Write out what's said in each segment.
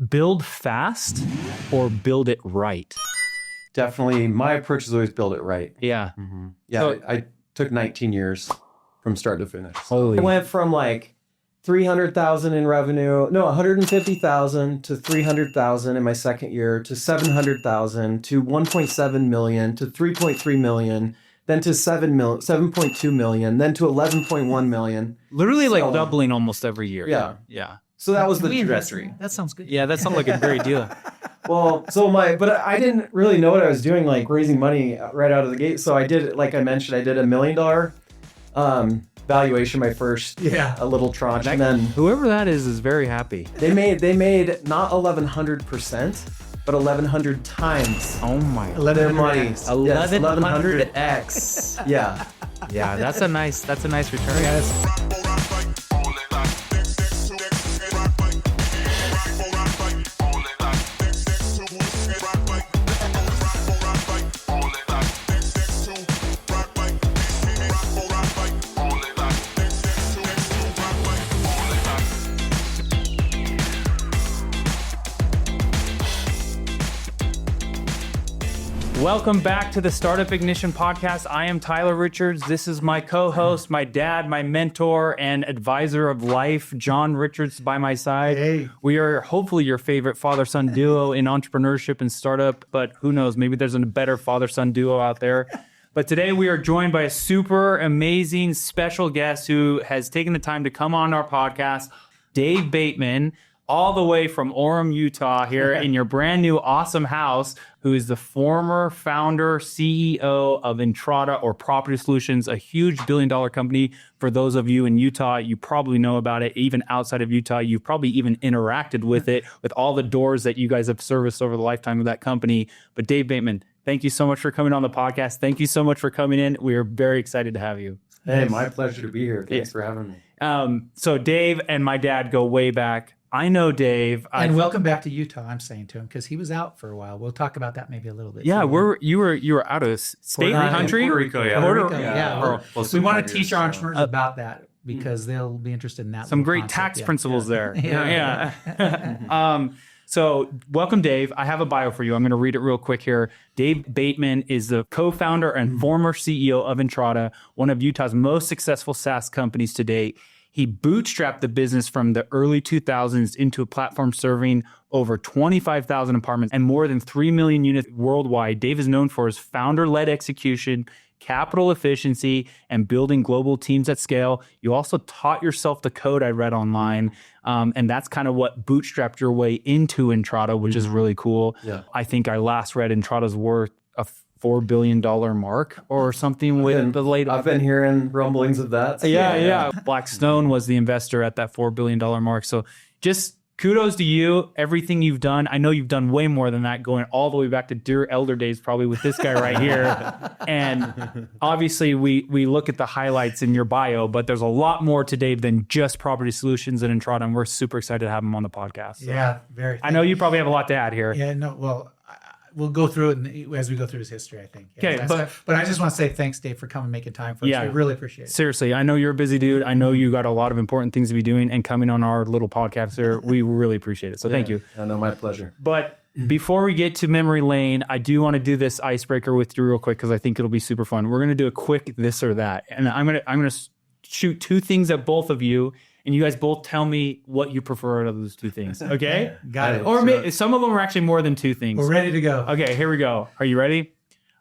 build fast or build it right? Definitely. My approach is always build it right. Yeah. Mm-hmm. Yeah. So, I took 19 years from start to finish. Holy. I went from like 300,000 in revenue, no, 150,000 to 300,000 in my second year, to 700,000 to 1.7 million to 3.3 million, then to 7.2 million, then to 11.1 million. Literally like doubling almost every year. Yeah. Yeah. So that was the trajectory. That sounds good. Yeah, that sounds like a great deal. Well, but I didn't really know what I was doing, like raising money right out of the gate. So I did, like I mentioned, I did $1 million valuation, my first a little tranche, and then Whoever that is very happy. they made not 1,100%, but 1,100 times Oh my. their money. 1100x. Yeah. Yeah, that's a nice return. Welcome back to the Startup Ignition podcast. I am Tyler Richards. This is my co-host, my dad, my mentor, and advisor of life, John Richards, by my side. Hey. We are hopefully your favorite father-son duo in entrepreneurship and startup, but who knows, maybe there's a better father-son duo out there. But today we are joined by a super amazing special guest who has taken the time to come on our podcast, Dave Bateman, all the way from Orem, Utah, here in your brand new awesome house, who is the former founder, CEO of Entrata or Property Solutions, a huge billion-dollar company. For those of you in Utah, you probably know about it. Even outside of Utah, you've probably even interacted with it, with all the doors that you guys have serviced over the lifetime of that company. But Dave Bateman, thank you so much for coming on the podcast. Thank you so much for coming in. We are very excited to have you. Hey, my pleasure to be here. Thanks for having me. So Dave and my dad go way back. I know Dave. And welcome back to Utah, I'm saying to him, because he was out for a while. We'll talk about that maybe a little bit. Yeah, So, you were out of state, country? Puerto Rico, yeah. Puerto Rico, Yeah. Well, we want to 5 years, teach our entrepreneurs so. about that because they'll be interested in that. Some little great concept. tax Yeah. principles there. Yeah. So welcome, Dave. I have a bio for you. I'm going to read it real quick here. Dave Bateman is the co-founder and former CEO of Entrata, one of Utah's most successful SaaS companies to date. He bootstrapped the business from the early 2000s into a platform serving over 25,000 apartments and more than 3 million units worldwide. Dave is known for his founder-led execution, capital efficiency, and building global teams at scale. You also taught yourself the code, I read online, and that's kind of what bootstrapped your way into Entrata, which is really cool. Yeah. I think I last read Entrata's worth a $4 billion mark or something with the late. I've been hearing rumblings of that. Yeah. Blackstone was the investor at that $4 billion mark. So just kudos to you, everything you've done. I know you've done way more than that, going all the way back to dear elder days, probably with this guy right here. And obviously we look at the highlights in your bio, but there's a lot more to Dave than just Property Solutions and Entrata. And we're super excited to have him on the podcast. So Yeah, very. I know you probably have a lot to add here. Yeah, no, well, we'll go through it as we go through his history, I think. Yeah, Okay, but I just want to say thanks, Dave, for coming and making time for us. Yeah. We really appreciate it. Seriously, I know you're a busy dude. I know you got a lot of important things to be doing, and coming on our little podcast here, we really appreciate it. So thank you. I know, my pleasure. But before we get to memory lane, I do want to do this icebreaker with you real quick because I think it'll be super fun. We're going to do a quick this or that, and I'm gonna shoot two things at both of you, and you guys both tell me what you prefer out of those two things. Okay? Got it. Or some of them are actually more than two things. We're ready to go. Okay, here we go. Are you ready?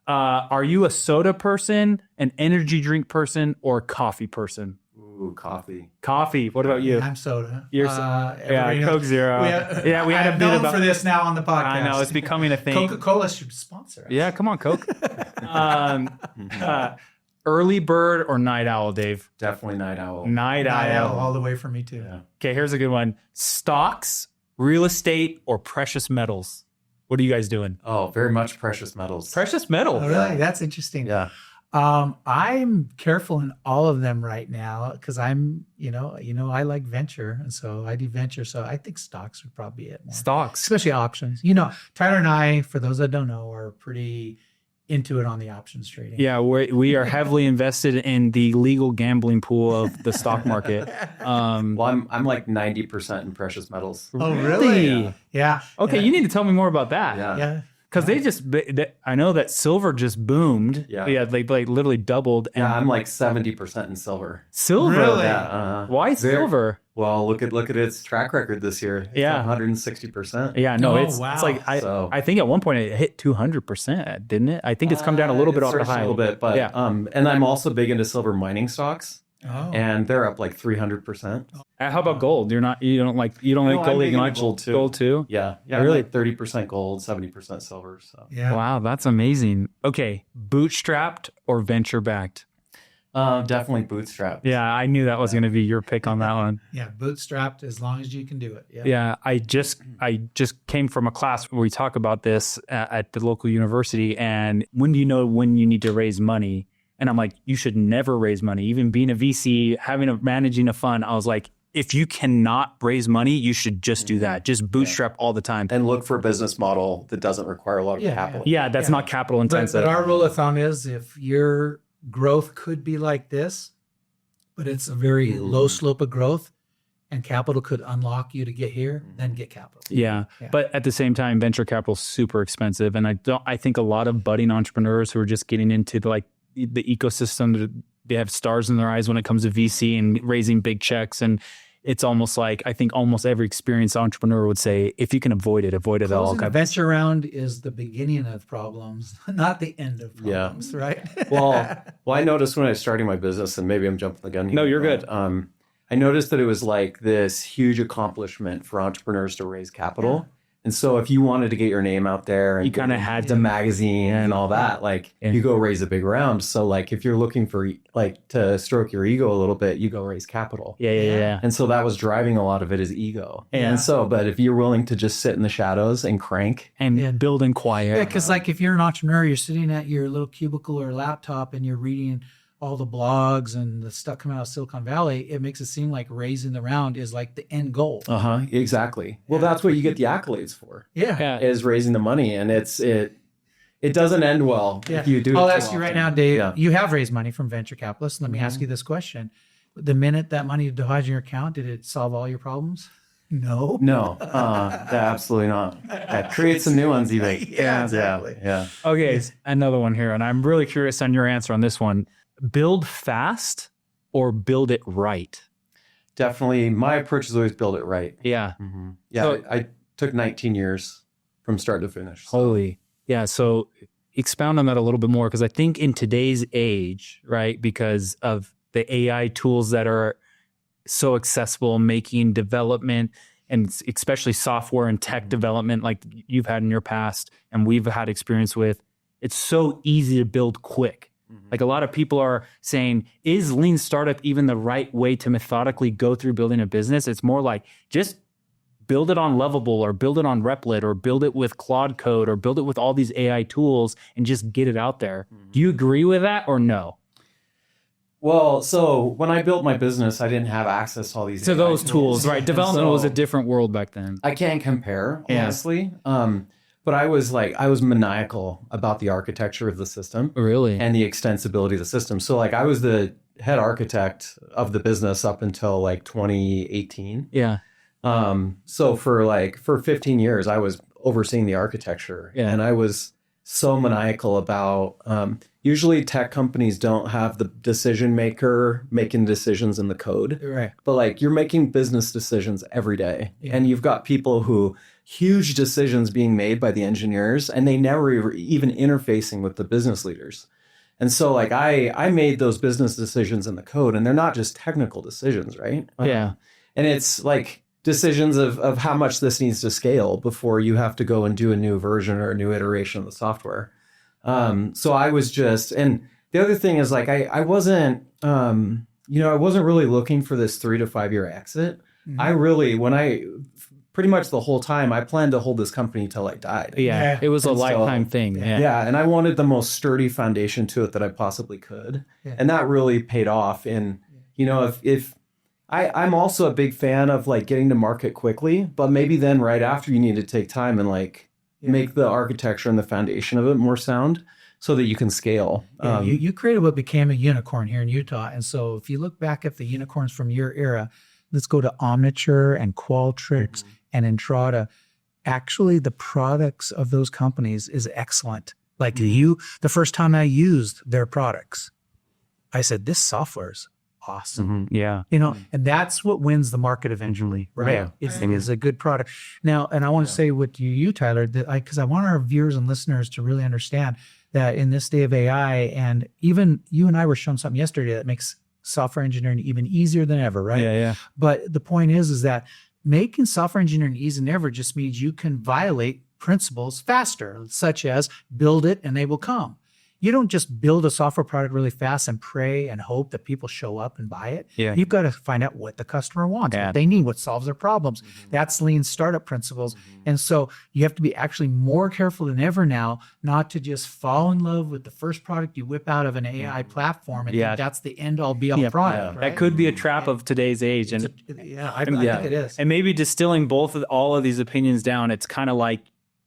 Are you a soda person, an energy drink person, or a coffee person? Ooh, coffee. Coffee. What about you? I'm soda. You're Coke Zero. We had a bit known about for this now on the podcast. I know it's becoming a thing. Coca-Cola should sponsor us. Yeah, come on, Coke. Early bird or night owl, Dave? Definitely night owl. Night Night owl. owl all the way for me too. Yeah. Okay, here's a good one. Stocks, real estate, or precious metals? What are you guys doing? Oh, very much precious metals. Precious metal. Oh, really? That's interesting. Yeah. I'm careful in all of them right now because I'm, I like venture, and so I do venture. So I think stocks would probably be it more. Stocks. Especially options. Tyler and I, for those that don't know, are pretty into it on the options trading. Yeah, we are heavily invested in the legal gambling pool of the stock market. Well, I'm like 90% in precious metals. Oh, really? Yeah. Yeah. Okay, Yeah. you need to tell me more about that. Yeah. Yeah. Because I know that silver just boomed. Yeah. They like literally doubled. And Yeah, I'm like 70% in silver. silver. Really? Yeah. Why silver? Well, look at its track record this year. It's Yeah. 160%. Yeah, no, Oh, it's wow. like So- I think at one point it hit 200%, didn't it? I think it's come down a little bit It off the surged high. a little bit, but yeah. and I'm also big into silver mining stocks, Oh. and they're up like 300%. How about gold? You don't like No, I'm gold big as into much? gold, too. Gold too? Yeah, Really? like 30% gold, 70% silver. So Yeah. Wow, that's amazing. Okay, bootstrapped or venture backed? definitely bootstrapped. Yeah, I knew that was going to be your pick on that one. Yeah. Bootstrapped as long as you can do it. Yeah. Yeah, I just came from a class where we talk about this at the local university. And when do you know when you need to raise money? And I'm like, you should never raise money. Even being a VC, managing a fund, I was like, if you cannot raise money, you should just do that. Just bootstrap all the time. And look for a business model that doesn't require a lot of Yeah, capital. Yeah, that's not capital But intensive. our rule of thumb is if your growth could be like this, but it's a very low slope of growth and capital could unlock you to get here, then get capital. Yeah. Yeah. But at the same time, venture capital is super expensive. And I think a lot of budding entrepreneurs who are just getting into the ecosystem, they have stars in their eyes when it comes to VC and raising big checks. And it's almost like, I think almost every experienced entrepreneur would say, if you can avoid it at all Closing a costs. venture round is the beginning of problems, not the end of Yeah. problems, right? well, I noticed when I was starting my business, and maybe I'm jumping the gun here. No, you're but, good. I noticed that it was like this huge accomplishment for entrepreneurs to raise capital. And so if you wanted to get your name out there and You kinda had the magazine and all that, like you go raise a big round. So like if you're looking for like to stroke your ego a little bit, you go raise capital. Yeah. And so that was driving a lot of it is ego. Yeah. And so, but if you're willing to just sit in the shadows and crank, And build in quiet. Yeah, because like if you're an entrepreneur, you're sitting at your little cubicle or laptop and you're reading all the blogs and the stuff coming out of Silicon Valley, it makes it seem like raising the round is like the end goal. exactly. Well, that's what you get the accolades for. Yeah. Is raising the money, and it doesn't end well if you do. I'll it too ask you right often. now, Dave. Yeah. You have raised money from venture capitalists. Let me ask you this question: the minute that money deposited in your account, did it solve all your problems? No. No, absolutely not. Create some new ones, even. Yeah, exactly. Yeah. Okay, another one here. And I'm really curious on your answer on this one. Build fast or build it right? Definitely. My approach is always build it right. Yeah. Yeah. So- I took 19 years from start to finish. So. Holy. Yeah. So expound on that a little bit more, because I think in today's age, right, because of the AI tools that are so accessible, making development and especially software and tech development like you've had in your past and we've had experience with, it's so easy to build quick. Like a lot of people are saying, is lean startup even the right way to methodically go through building a business? It's more like just build it on Lovable or build it on Replit or build it with Claude Code or build it with all these AI tools and just get it out there. Do you agree with that or no? Well, so when I built my business, I didn't have access to all these To AI those tools, right? And Development so was a different world back then. I can't compare, Yeah. honestly. But I was maniacal about the architecture of the system Really? and the extensibility of the system. So like I was the head architect of the business up until like 2018. Yeah. So for 15 years, I was overseeing the architecture, Yeah. and I was so maniacal about. Usually, tech companies don't have the decision maker making decisions in the code, Right. but like you're making business decisions every day, Yeah. and you've got people who huge decisions being made by the engineers, and they never even interfacing with the business leaders. And so, like I made those business decisions in the code, and they're not just technical decisions, right? Yeah. And it's like decisions of how much this needs to scale before you have to go and do a new version or a new iteration of the software. So I was just, and the other thing is like, I wasn't, I wasn't really looking for this 3 to 5 year exit. Mhm. I really, pretty much the whole time, I planned to hold this company till I died. Yeah. Yeah. It was a And so- lifetime thing. Yeah. Yeah, and I wanted the most sturdy foundation to it that I possibly could. Yeah. And that really paid off. And, if I'm also a big fan of like getting to market quickly, but maybe then right after you need to take time and like Yeah. make the architecture and the foundation of it more sound. so that you can scale. Yeah, you created what became a unicorn here in Utah. And so if you look back at the unicorns from your era, let's go to Omniture and Qualtrics and Entrata. Actually, the products of those companies is excellent. Like the first time I used their products, I said, this software is awesome. Yeah. You know, and that's what wins the market eventually, right? Yeah. It is a good product. Now, and I want to say with you, Tyler, that because I want our viewers and listeners to really understand that in this day of AI, and even you and I were shown something yesterday that makes software engineering even easier than ever, right? Yeah. But the point is that making software engineering easy than ever just means you can violate principles faster, such as build it and they will come. You don't just build a software product really fast and pray and hope that people show up and buy it. Yeah. You've got to find out what the customer wants, what they need, what solves their problems. That's lean startup principles. And so you have to be actually more careful than ever now, not to just fall in love with the first product you whip out of an AI platform and think that's the end all be all product. Right? That could be a trap of today's age. And I think it is. And maybe distilling all of these opinions down, it's kind of like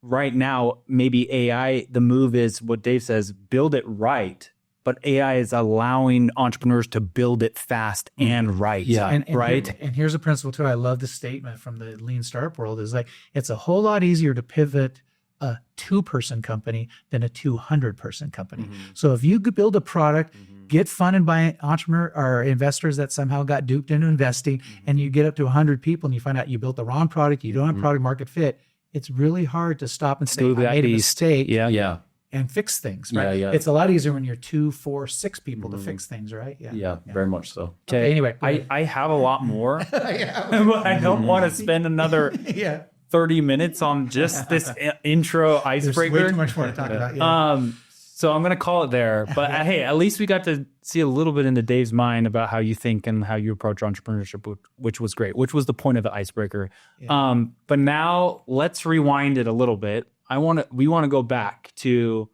right now, maybe AI, the move is what Dave says, build it right. But AI is allowing entrepreneurs to build it fast and right. Yeah. And right. And here's a principle too. I love this statement from the lean startup world is like, it's a whole lot easier to pivot a 2-person company than a 200-person company. So if you could build a product, get funded by entrepreneur or investors that somehow got duped into investing, and you get up to 100 people and you find out you built the wrong product, you don't have product market fit, it's really hard to stop and say, I made a mistake and fix things, right? It's a lot easier when you're 2, 4, 6 people to fix things, right? Yeah, very much so. Okay. Anyway, I have a lot more. But I don't want to spend another 30 minutes on just this intro icebreaker. There's way too much more to talk about. So I'm going to call it there. But hey, at least we got to see a little bit into Dave's mind about how you think and how you approach entrepreneurship, which was great, which was the point of the icebreaker. But now let's rewind it a little bit. We want to go back to,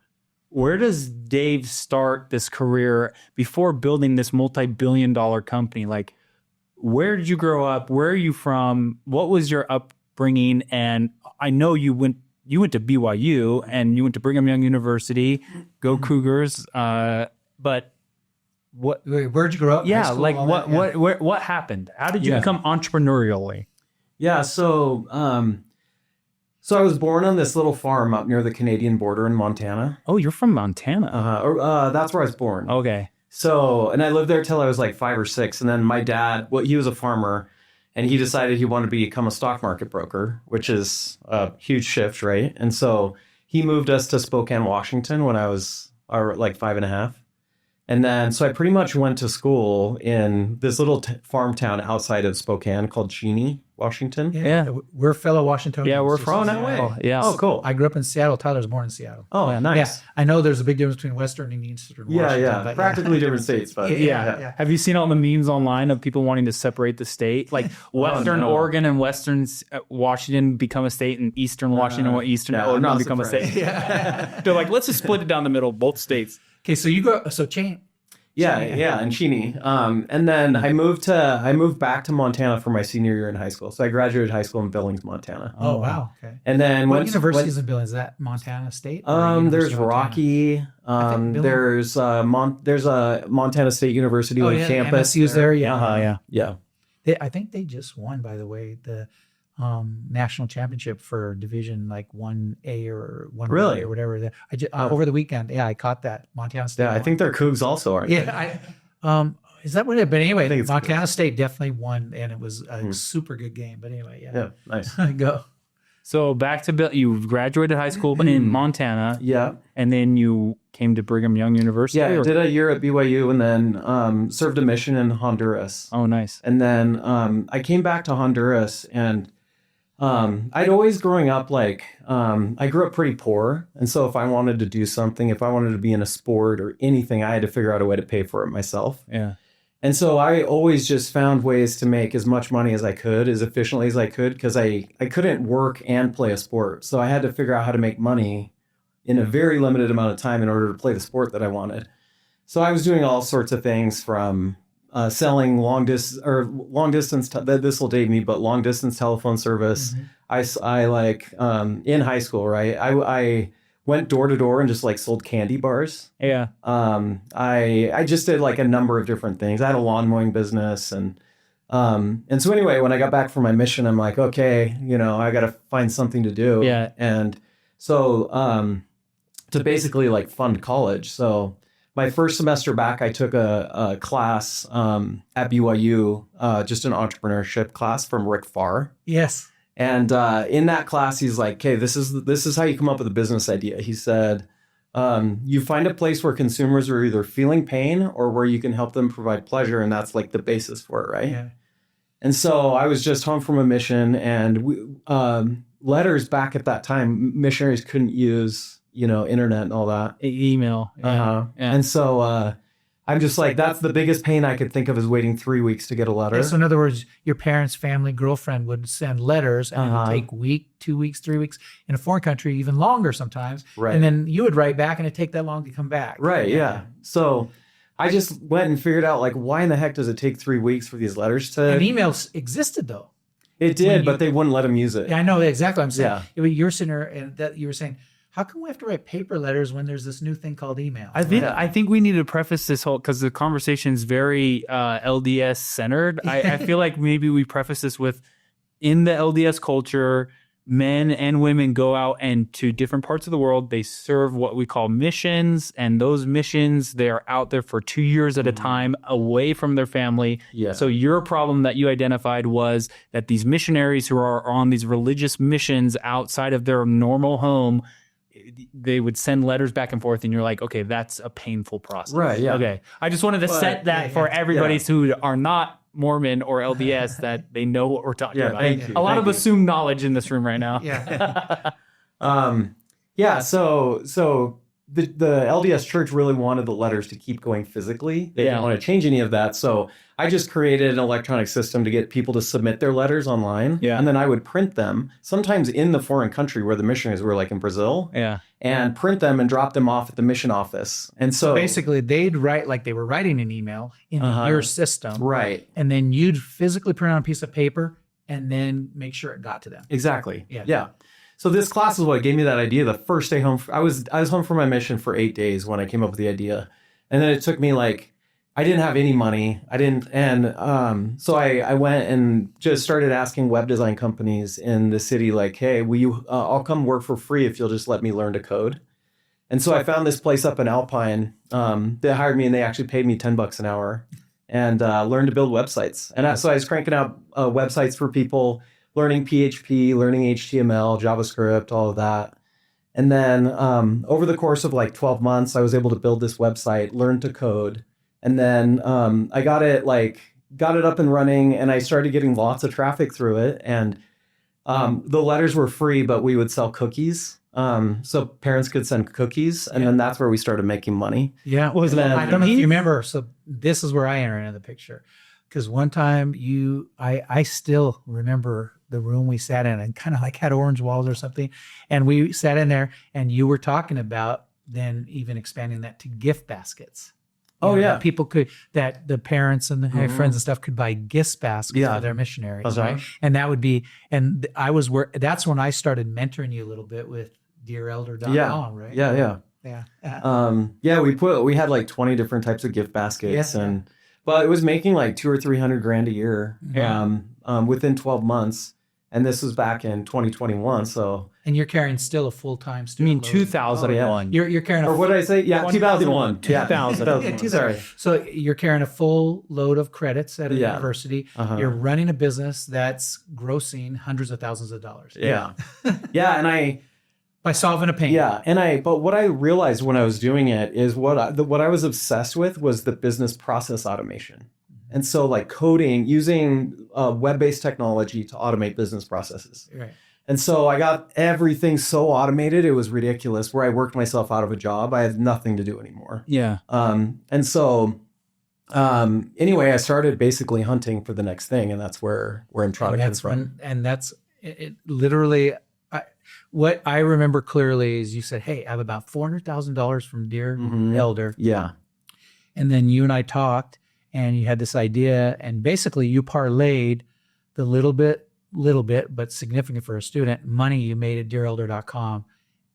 where does Dave start this career before building this multi-billion-dollar company? Like, where did you grow up? Where are you from? What was your upbringing? And I know you went to BYU and you went to Brigham Young University. Go Cougars! But where'd you grow up? Yeah, school, like what happened? How did you become entrepreneurially? Yeah, so I was born on this little farm up near the Canadian border in Montana. Oh, you're from Montana. That's where I was born. Okay. So, and I lived there till I was like 5 or 6, and then my dad, he was a farmer. And he decided he wanted to become a stock market broker, which is a huge shift, right? And so he moved us to Spokane, Washington when I was like 5.5. And then, so I pretty much went to school in this little farm town outside of Spokane called Cheney, Washington. Yeah. We're fellow Washingtonians. Yeah, we're from that way. Yeah. Oh, cool. I grew up in Seattle. Tyler's born in Seattle. Oh, nice. Yeah, I know there's a big difference between Western and Eastern Washington. Yeah. Practically different states, but yeah. Have you seen all the memes online of people wanting to separate the state? Like Western Oregon and Western Washington become a state, and Eastern Washington and Eastern Oregon become a state. They're like, let's just split it down the middle, both states. Okay, so you go, so Cheney. In Cheney. And then I moved back to Montana for my senior year in high school. So I graduated high school in Billings, Montana. Oh, wow. Okay. And then what universities in Billings? Is that Montana State? There's Rocky. There's a Montana State University campus. MSU's there. Yeah. I think they just won, by the way, the national championship for division like 1A or 1B or whatever. Over the weekend, I caught that. Montana State. Yeah, I think they're Cougs also, aren't they? Is that what it is? But anyway, Montana State definitely won, and it was a super good game. But anyway, Yeah, nice. Go. So back to Bill, you graduated high school in Montana. Yeah. And then you came to Brigham Young University? Yeah, I did a year at BYU and then served a mission in Honduras. Oh, nice. And then I came back to Honduras, and I'd always growing up, I grew up pretty poor. And so if I wanted to do something, if I wanted to be in a sport or anything, I had to figure out a way to pay for it myself. Yeah. And so I always just found ways to make as much money as I could, as efficiently as I could, because I couldn't work and play a sport. So I had to figure out how to make money in a very limited amount of time in order to play the sport that I wanted. So I was doing all sorts of things from selling long distance. This will date me, but long distance telephone service. I in high school, right? I went door to door and just like sold candy bars. Yeah. I just did like a number of different things. I had a lawn mowing business, and so anyway, when I got back from my mission, I'm like, okay, I got to find something to do. Yeah. And so to basically like fund college. So my first semester back, I took a class at BYU, just an entrepreneurship class from Rick Farr. Yes. And in that class, he's like, okay, this is how you come up with a business idea. He said, you find a place where consumers are either feeling pain or where you can help them provide pleasure. And that's like the basis for it, right? Yeah. And so I was just home from a mission, and letters back at that time, missionaries couldn't use, internet and all that. Email. Yeah. Yeah. And so I'm just like, that's the biggest pain I could think of, is waiting 3 weeks to get a letter. So in other words, your parents, family, girlfriend would send letters, and it would take week, 2 weeks, 3 weeks in a foreign country, even longer sometimes. Right. And then you would write back, and it'd take that long to come back. Right. Yeah. So I just went and figured out, like, why in the heck does it take 3 weeks for these letters to... And emails existed, though. It did, but they wouldn't let them use it. Yeah, I know exactly what I'm saying. Yeah. You're sitting there, and that you were saying, how come we have to write paper letters when there's this new thing called email? I think we need to preface this whole, because the conversation is very LDS centered. I feel like maybe we preface this with, in the LDS culture, men and women go out and to different parts of the world. They serve what we call missions, and those missions, they are out there for 2 years at a time, away from their family. Yeah. So your problem that you identified was that these missionaries who are on these religious missions outside of their normal home, they would send letters back and forth, and you're like, okay, that's a painful process. Right. Yeah. Okay. I just wanted to set that for everybody who are not Mormon or LDS, that they know what we're talking about. Thank you. A lot Thank of you. assumed knowledge in this room right now. Yeah. So the LDS church really wanted the letters to keep going physically. They didn't want to change any of that. So I just created an electronic system to get people to submit their letters online. Yeah. And then I would print them, sometimes in the foreign country where the missionaries were, like in Brazil. Yeah. And print them and drop them off at the mission office. And so Basically, they'd write like they were writing an email in your system. Right. And then you'd physically print on a piece of paper and then make sure it got to them. Exactly. Yeah. Yeah. So this class is what gave me that idea. The first day home, I was home from my mission for 8 days when I came up with the idea. And then it took me I didn't have any money. So I went and just started asking web design companies in the city, like, hey, will you, I'll come work for free if you'll just let me learn to code. And so I found this place up in Alpine. They hired me, and they actually paid me $10 an hour, and learned to build websites. And so I was cranking out websites for people, learning PHP, learning HTML, JavaScript, all of that. And then over the course of 12 months, I was able to build this website, learn to code. And then I got it up and running, and I started getting lots of traffic through it. And the letters were free, but we would sell cookies. So parents could send cookies, and then that's where we started making money. Yeah. I don't know if you remember. So this is where I enter into the picture. Because one time I still remember the room we sat in, and kind of had orange walls or something. And we sat in there, and you were talking about then even expanding that to gift baskets. That people that the parents and the friends and stuff could buy gift baskets for their missionaries, right? And that would be, and that's when I started mentoring you a little bit with DearElder.com, right? Yeah. We had 20 different types of gift baskets, but it was making $200,000 or $300,000 a year, within 12 months. And this was back in 2021. So, and you're carrying still a full-time I student. mean, 2001. You're carrying or what did I say? Yeah, 2001. 2000. Sorry. So you're carrying a full load of credits at a university. You're running a business that's grossing hundreds of thousands of dollars. Yeah. And by solving a pain. Yeah. But what I realized when I was doing it is what I was obsessed with was the business process automation. And so coding, using web-based technology to automate business processes. Right. And so I got everything so automated, it was ridiculous, where I worked myself out of a job. I had nothing to do anymore. Yeah. And so anyway, I started basically hunting for the next thing, and that's where Entrata comes from. And that's it literally, what I remember clearly is you said, hey, I have about $400,000 from Dear Elder. Yeah. And then you and I talked, and you had this idea, and basically you parlayed the little bit, but significant for a student, money you made at DearElder.com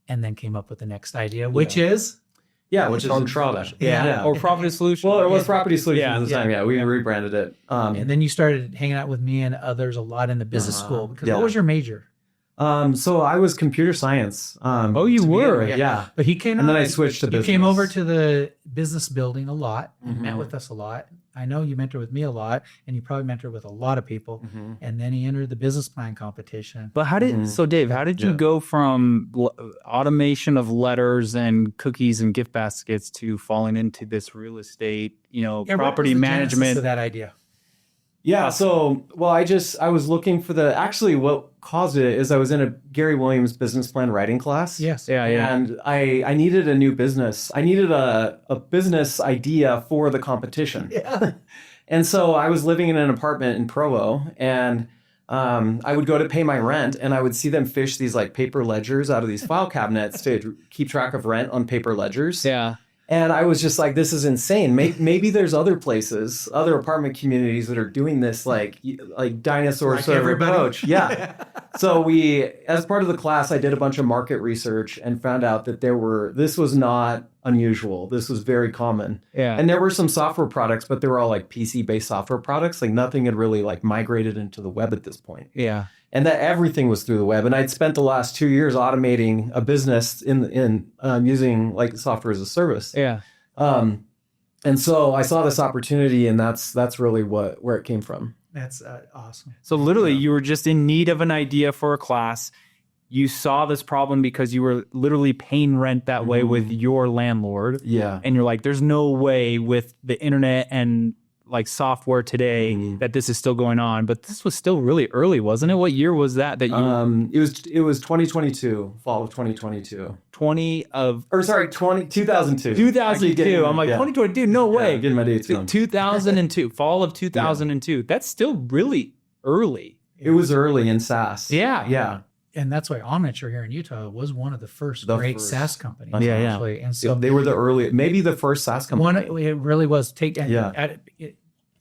and then came up with the next idea, which is which is Entrata. Or Property Solution. Well, it was Property Solutions Yeah. at the time. Yeah, we rebranded it. and then you started hanging out with me and others a lot in the business school. Because what was your major? So I was computer science. Oh, you were? Yeah. But he came And then out- I switched to You business. came over to the business building a lot. You met with us a lot. I know you mentored with me a lot, and you probably mentored with a lot of people. And then he entered the business plan competition. But how did so Dave? How did you go from automation of letters and cookies and gift baskets to falling into this real estate, What property was the genesis management? of that idea? Yeah. So, well, I was looking for actually what caused it is I was in a Gary Williams business plan writing class. Yes. Yeah. And I needed a new business. I needed a business idea for the competition. Yeah. And so I was living in an apartment in Provo, and I would go to pay my rent, and I would see them fish these like paper ledgers out of these file cabinets to keep track of rent on paper ledgers. Yeah. And I was just like, this is insane. Maybe there's other places, other apartment communities that are doing this like dinosaur sort of everybody. approach. Yeah. So as part of the class, I did a bunch of market research and found out that this was not unusual. This was very common. Yeah. And there were some software products, but they were all like PC-based software products. Like nothing had really like migrated into the web at this point. Yeah. And that everything was through the web. And I'd spent the last 2 years automating a business in using like software as a service. Yeah. And so I saw this opportunity, and that's really where it came from. That's awesome. So literally, you were just in need of an idea for a class. You saw this problem because you were literally paying rent that way with your landlord. Yeah. And you're like, there's no way with the internet and like software today that this is still going on. But this was still really early, wasn't it? What year was that you it was 2022, fall of 2022. 2002. 2002. I'm like, 2022, no way. Getting my dates wrong. 2002, fall of 2002. That's still really early. It was early in SaaS. Yeah. Yeah. And that's why Omniture here in Utah was one of the first great SaaS companies. Yeah, yeah. Actually. And so They were the early, maybe the first SaaS company. it really was.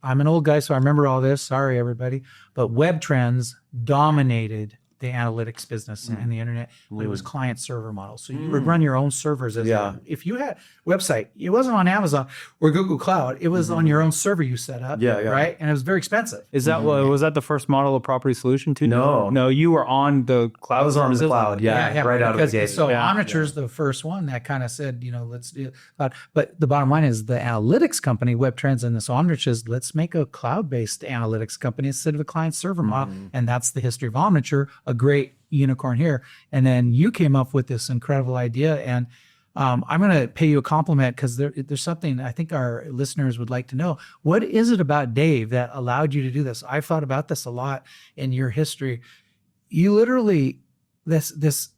I'm an old guy, so I remember all this. Sorry, everybody. But web trends dominated the analytics business and the internet. It was client server model. So you would run your own servers. If you had a website, it wasn't on Amazon or Google Cloud. It was on your own server you set up. Yeah, yeah. Right? And it was very expensive. Is that was that the first model of Property Solution too? No. You were on the cloud. I was on the services? cloud. Yeah. Right out of the gate. So Omniture's the first one that kind of said, let's do cloud. But the bottom line is the analytics company, Web Trends, and this Omniture is let's make a cloud-based analytics company instead of a client server model. And that's the history of Omniture, a great unicorn here. And then you came up with this incredible idea. And I'm going to pay you a compliment because there's something I think our listeners would like to know. What is it about Dave that allowed you to do this? I've thought about this a lot in your history. You literally, this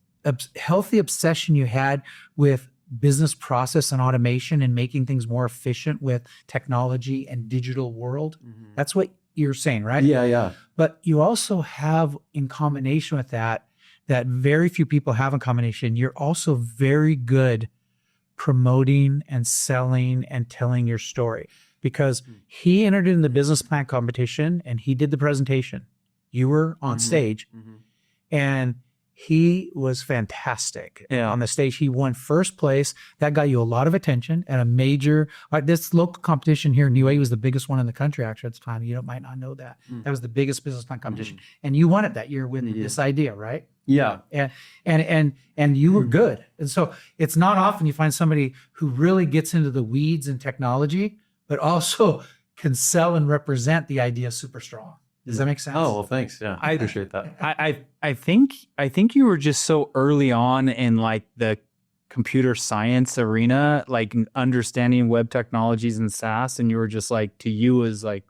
healthy obsession you had with business process and automation and making things more efficient with technology and digital world. That's what you're saying, right? Yeah, yeah. But you also have in combination with that very few people have in combination. You're also very good promoting and selling and telling your story because he entered in the business plan competition and he did the presentation. You were on stage and he was fantastic on the stage. He won first place. That got you a lot of attention at a major, this local competition here in UAE was the biggest one in the country actually at the time. You might not know that. That was the biggest business plan competition. And you won it that year with this idea, right? Yeah. And you were good. And so it's not often you find somebody who really gets into the weeds in technology, but also can sell and represent the idea super strong. Does that make sense? Oh, well, thanks. Yeah. I appreciate that. I think you were just so early on in like the computer science arena, like understanding web technologies and SaaS, and you were just like, to you is like,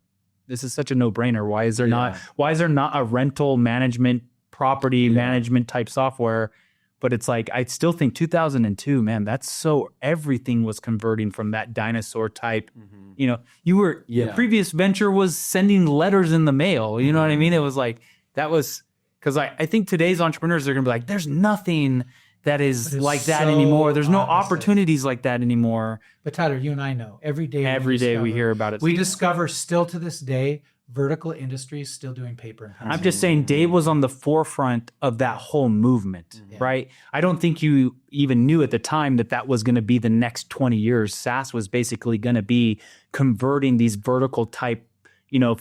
this is such a no-brainer. Why is there not a rental management, property management type software? But it's like, I still think 2002, man, that's so everything was converting from that dinosaur type. You were, your previous venture was sending letters in the mail. You know what I mean? It was like, that was, because I think today's entrepreneurs are going to be like, there's nothing that is like that anymore. There's no opportunities like that anymore. But Tyler, you and I know every day we hear about it. We discover still to this day vertical industries still doing paper and pencil. I'm just saying Dave was on the forefront of that whole movement, right? I don't think you even knew at the time that that was going to be the next 20 years. SaaS was basically going to be converting these vertical type,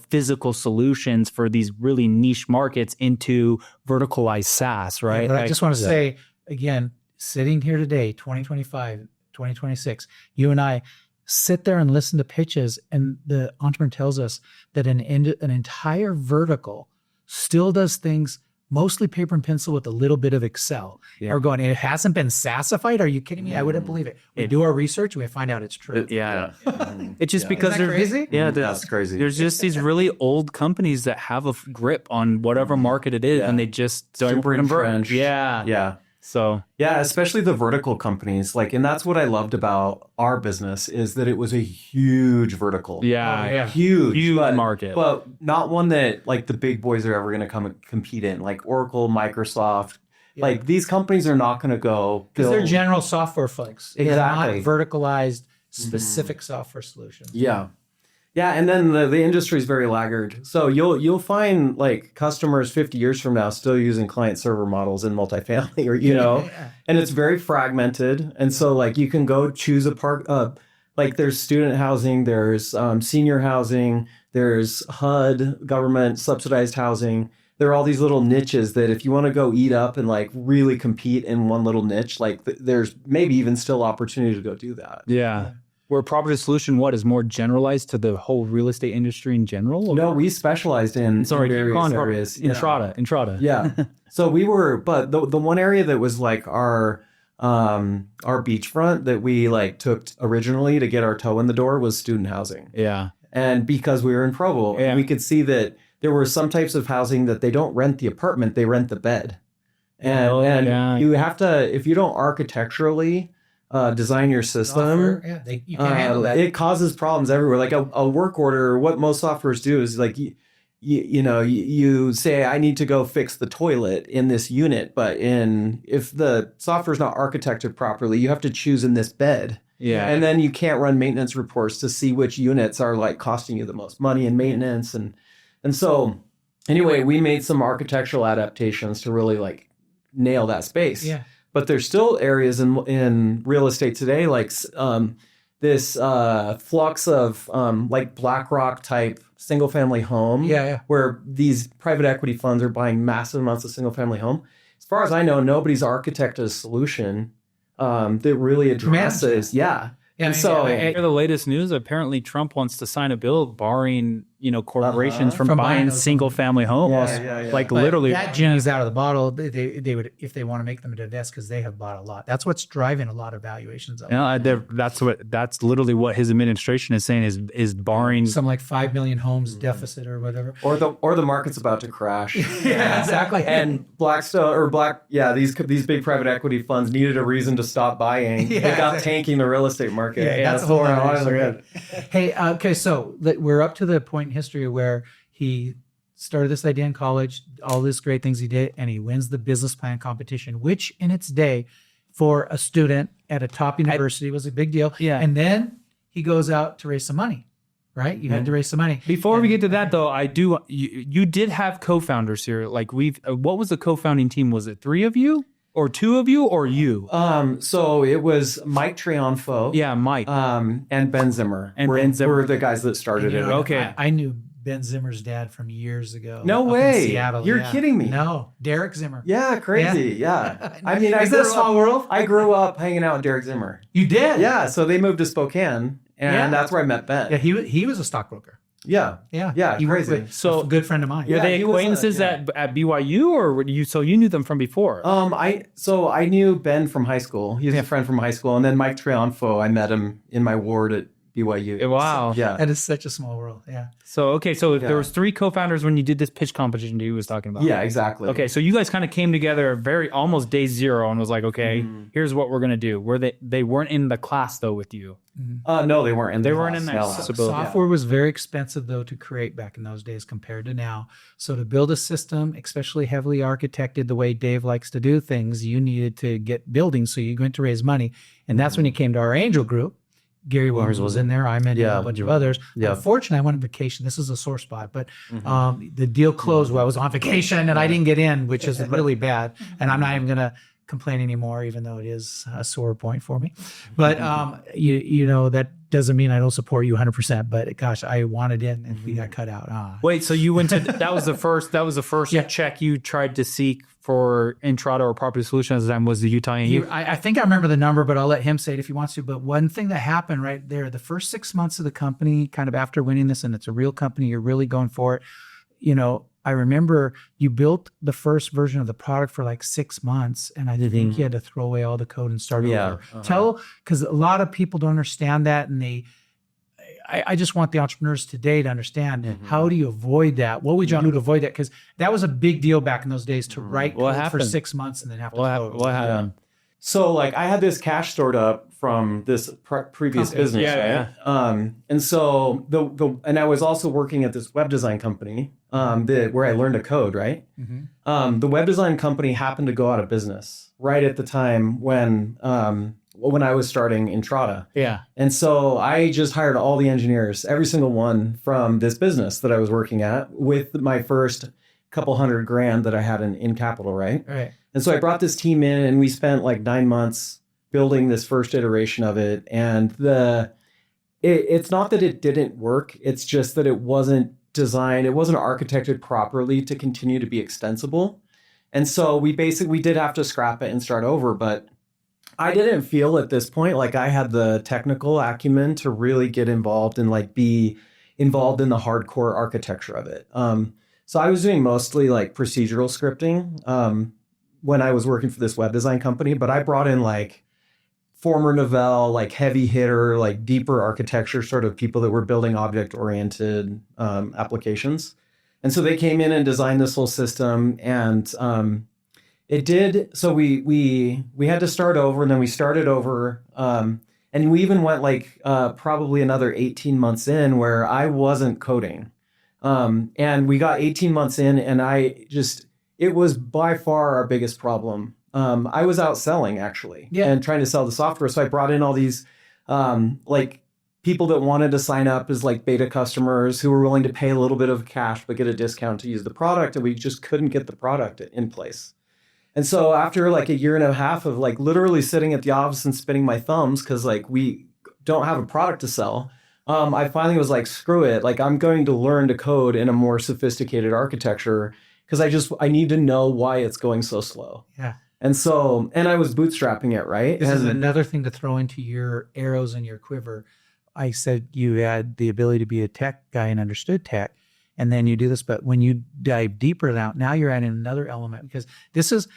physical solutions for these really niche markets into verticalized SaaS, right? Yeah, but I just want to say, again, sitting here today, 2025, 2026, you and I sit there and listen to pitches, and the entrepreneur tells us that an entire vertical still does things mostly paper and pencil with a little bit of Excel. Yeah. We're going, it hasn't been SaaSified? Are you kidding me? I wouldn't believe it. We do our research and we find out it's true. It's just because Isn't that they're crazy? Yeah, That's crazy. There's just these really old companies that have a grip on whatever market it is, and they just don't Super convert. entrenched. Yeah. So Yeah, especially the vertical companies. And that's what I loved about our business is that it was a huge vertical. yeah, Huge market. But not one that the big boys are ever going to come and compete in, like Oracle, Microsoft. Yeah. These companies are not going to go Because they're build- general software folks. They're Exactly. not verticalized, specific software solutions. Yeah. Yeah, and then the industry is very laggard. So you'll find customers 50 years from now still using client server models in multifamily, or and it's very fragmented. And so you can go choose a part. There's student housing, there's senior housing, there's HUD, government subsidized housing. There are all these little niches that if you want to go eat up and really compete in one little niche, there's maybe even still opportunity to go do that. Yeah. Where Property Solution, is more generalized to the whole real estate industry in general? No, we specialized in various areas. Entrata. Yeah. So we were, but the one area that was our beachfront that we took originally to get our toe in the door was student housing. Yeah. And because we were in Provo, we could see that there were some types of housing that they don't rent the apartment, they rent the bed. And you have to, if you don't architecturally design your system, you can't handle that. it causes problems everywhere. A work order, what most softwares do is you say, I need to go fix the toilet in this unit, but if the software is not architected properly, you have to choose in this bed. Yeah. And then you can't run maintenance reports to see which units are costing you the most money in maintenance. And so anyway, we made some architectural adaptations to really nail that space. Yeah. But there's still areas in real estate today, this flux of BlackRock type single family home, where these private equity funds are buying massive amounts of single family home. As far as I know, nobody's architected a solution that really addresses, And so, the latest news, apparently Trump wants to sign a bill barring, corporations from buying single-family homes. Literally, that genie's out of the bottle. They would, if they want to make them into desk, because they have bought a lot. That's what's driving a lot of valuations up. That's literally what his administration is saying is barring some 5 million homes deficit or whatever. Or the market's about to crash. Yeah, exactly. And Blackstone these big private equity funds needed a reason to stop buying. They got tanking the real estate market. Yeah, that's a whole other story. Hey, okay, so we're up to the point in history where he started this idea in college, all these great things he did, and he wins the business plan competition, which in its day for a student at a top university was a big deal. Yeah. And then he goes out to raise some money, right? You had to raise some money. Before we get to that though, you did have co-founders here. What was the co-founding team? Was it 3 of you? Or 2 of you, or you? So it was Mike Triunfo. Yeah, Mike. And Ben Zimmer. Ben Zimmer were the guys that started it. Okay. I knew Ben Zimmer's dad from years ago. No up way. in Seattle. You're kidding me. No, Derek Zimmer. Yeah, crazy. Yeah. I mean, is that a small world? I grew up hanging out with Derek Zimmer. You did? Yeah. So they moved to Spokane, and that's where I met Ben. Yeah, he was a stockbroker. Yeah. He Crazy. So a good friend of mine. Are they acquaintances at BYU, or you knew them from before? I knew Ben from high school. He's a friend from high school, and then Mike Triunfo, I met him in my ward at BYU. Wow. So, yeah. That is such a small world. Yeah. So there was 3 co-founders when you did this pitch competition he was talking about. Yeah, exactly. Okay, so you guys kind of came together almost day 0 and was like, okay, here's what we're gonna do. They weren't in the class though with you? No, they weren't. They weren't in that class. Software was very expensive though to create back in those days compared to now. So to build a system, especially heavily architected the way Dave likes to do things, you needed to get building. So you went to raise money, and that's when you came to our angel group. Gary Wars was in there. I'm in Yeah. a bunch of others. Yeah. Unfortunately, I went on vacation. This is a sore spot, but the deal closed while I was on vacation and I didn't get in, which is really bad. And I'm not even going to complain anymore, even though it is a sore point for me. But you know, that doesn't mean I don't support you 100%. But gosh, I wanted in and we got cut out. Wait, so you went to that was the first check you tried to seek for Entrata or Property Solutions at the time was the Utah AU? I think I remember the number, but I'll let him say it if he wants to. But one thing that happened right there, the first 6 months of the company, kind of after winning this, and it's a real company, you're really going for it. You know, I remember you built the first version of the product for like 6 months, and I think you had to throw away all the code and start over. Because a lot of people don't understand that, and I just want the entrepreneurs today to understand how do you avoid that? What would you do to avoid that? Because that was a big deal back in those days to write code for 6 months and then have to close. What happened? So like I had this cash stored up from this previous business, right? And so and I was also working at this web design company where I learned to code, right? The web design company happened to go out of business right at the time when I was starting Entrata. Yeah. And so I just hired all the engineers, every single one from this business that I was working at with my first couple $100,000 that I had in capital, right? Right. And so I brought this team in and we spent like 9 months building this first iteration of it. And it's not that it didn't work. It's just that it wasn't designed, it wasn't architected properly to continue to be extensible. And so we did have to scrap it and start over, but I didn't feel at this point like I had the technical acumen to really get involved and like be involved in the hardcore architecture of it. So I was doing mostly like procedural scripting when I was working for this web design company, but I brought in like former Novell, like heavy hitter, like deeper architecture sort of people that were building object-oriented applications. And so they came in and designed this whole system, and it did. So we had to start over, and then we started over. And we even went like probably another 18 months in where I wasn't coding. And we got 18 months in, and it was by far our biggest problem. I was out selling actually and trying to sell the software. So I brought in all these like people that wanted to sign up as like beta customers who were willing to pay a little bit of cash but get a discount to use the product. And we just couldn't get the product in place. And so after like a year and a half of like literally sitting at the office and spinning my thumbs because like we don't have a product to sell, I finally was like, screw it. Like I'm going to learn to code in a more sophisticated architecture because I need to know why it's going so slow. Yeah. And so, and I was bootstrapping it, right? This is another thing to throw into your arrows in your quiver. I said you had the ability to be a tech guy and understood tech, and then you do this. But when you dive deeper now you're adding another element, because this is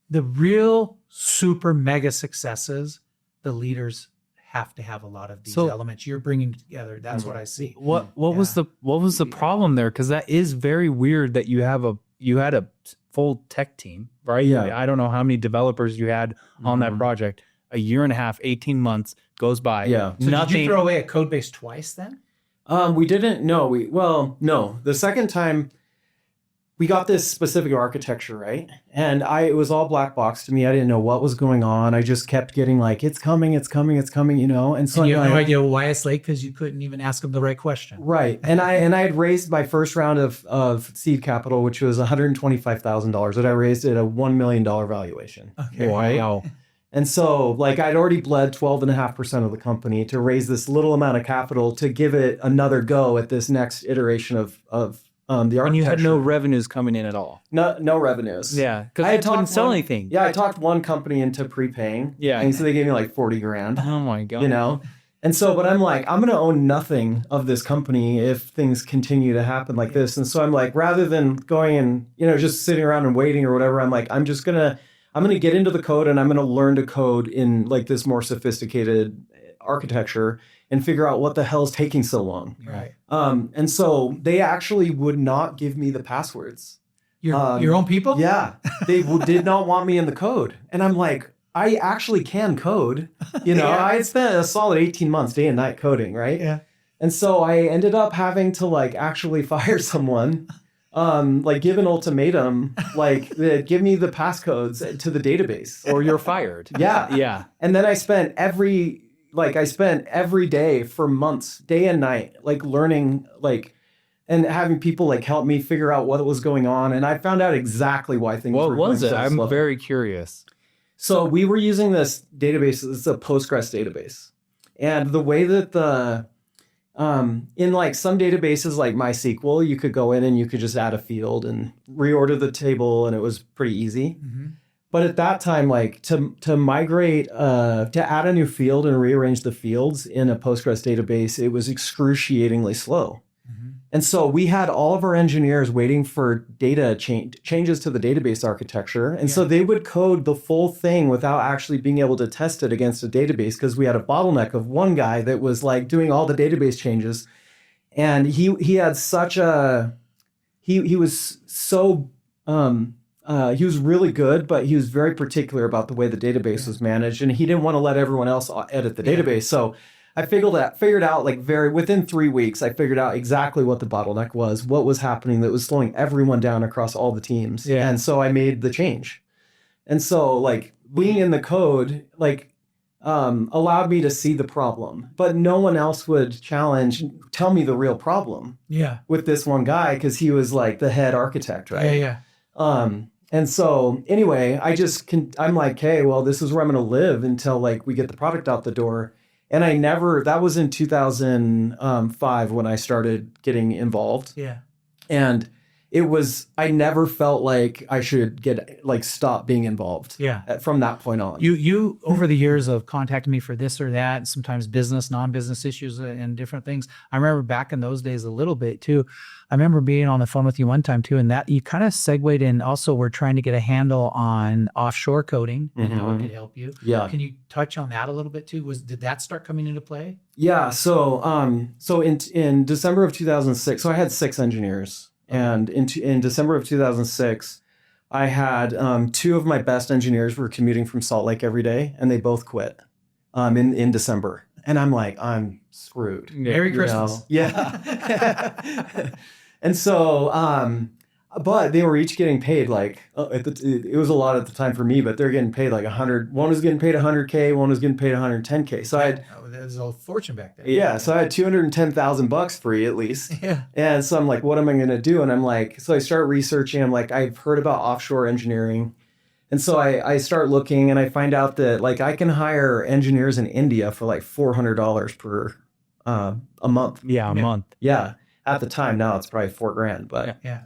the real super mega successes. The leaders have to have a lot of these elements you're bringing together. That's what I see. What was the problem there? Because that is very weird that you had a full tech team, right? Yeah. I don't know how many developers you had on that project. A year and a half, 18 months goes by. Yeah. So did you throw away a code base twice then? We didn't. No, no. The second time we got this specific architecture, right? And it was all black box to me. I didn't know what was going on. I just kept getting like, it's coming, you know? And so you have no idea why it's late because you couldn't even ask them the right question. Right. And I had raised my first round of seed capital, which was $125,000 that I raised at a $1 million valuation. Okay. Wow. And so like I'd already bled 12.5% of the company to raise this little amount of capital to give it another go at this next iteration of the architecture. And you had no revenues coming in at all. No revenues. Yeah, because I didn't sell anything. Yeah, I talked one company into prepaying. Yeah. And so they gave me like $40,000. Oh my God. You know? And so, but I'm like, I'm going to own nothing of this company if things continue to happen like this. And so I'm like, rather than going and, you know, just sitting around and waiting or whatever, I'm like, I'm going to get into the code and I'm going to learn to code in like this more sophisticated architecture and figure out what the hell is taking so long. Right. And so they actually would not give me the passwords. Your own people? Yeah. They did not want me in the code. And I'm like, I actually can code. You know, I spent a solid 18 months day and night coding, right? Yeah. And so I ended up having to like actually fire someone, like give an ultimatum, like give me the passcodes to the database. Or you're fired. Yeah. Yeah. And then I spent like I spent every day for months, day and night, like learning, like, and having people like help me figure out what was going on. And I found out exactly why things What were going was it? so I'm slow. very curious. So we were using this database. It's a Postgres database. And the way that in like some databases like MySQL, you could go in and you could just add a field and reorder the table, and it was pretty easy. Mm-hmm. But at that time, like to migrate, to add a new field and rearrange the fields in a Postgres database, it was excruciatingly slow. Mm-hmm. And so we had all of our engineers waiting for data changes to the database architecture. And so they would code the full thing without actually being able to test it against a database, because we had a bottleneck of one guy that was like doing all the database changes. And he had such a, he was so, he was really good, but he was very particular about the way the database was managed. And he didn't want to let everyone else edit the database. So I figured out like within 3 weeks, I figured out exactly what the bottleneck was, what was happening that was slowing everyone down across all the teams. Yeah. And so I made the change. And so like being in the code, like allowed me to see the problem, but no one else would tell me the real problem with this one guy, because he was like the head architect, right? And so anyway, I'm like, hey, well, this is where I'm going to live until like we get the product out the door. And that was in 2005 when I started getting involved. Yeah. And I never felt like I should stop being involved. Yeah. From that point on. You over the years of contacting me for this or that, sometimes business, non-business issues and different things. I remember back in those days a little bit too. I remember being on the phone with you one time too, and that you kind of segued in. Also, we're trying to get a handle on offshore coding and how it could help you. Yeah. Can you touch on that a little bit too? Did that start coming into play? Yeah. So in December of 2006, so I had 6 engineers. And in December of 2006, I had 2 of my best engineers were commuting from Salt Lake every day, and they both quit in December. And I'm like, I'm screwed. Merry Christmas. Yeah. And so, but they were each getting paid like, it was a lot at the time for me, but they're getting paid like 100. One was getting paid 100K, one was getting paid 110K. So I had, that was a fortune back then. yeah. So I had $210,000 free at least. Yeah. And so I'm like, what am I going to do? And I'm like, so I start researching. I'm like, I've heard about offshore engineering. And so I start looking, and I find out that like I can hire engineers in India for like $400 per a month. Yeah, a month. Yeah. At the time, now it's probably $4,000. But Yeah.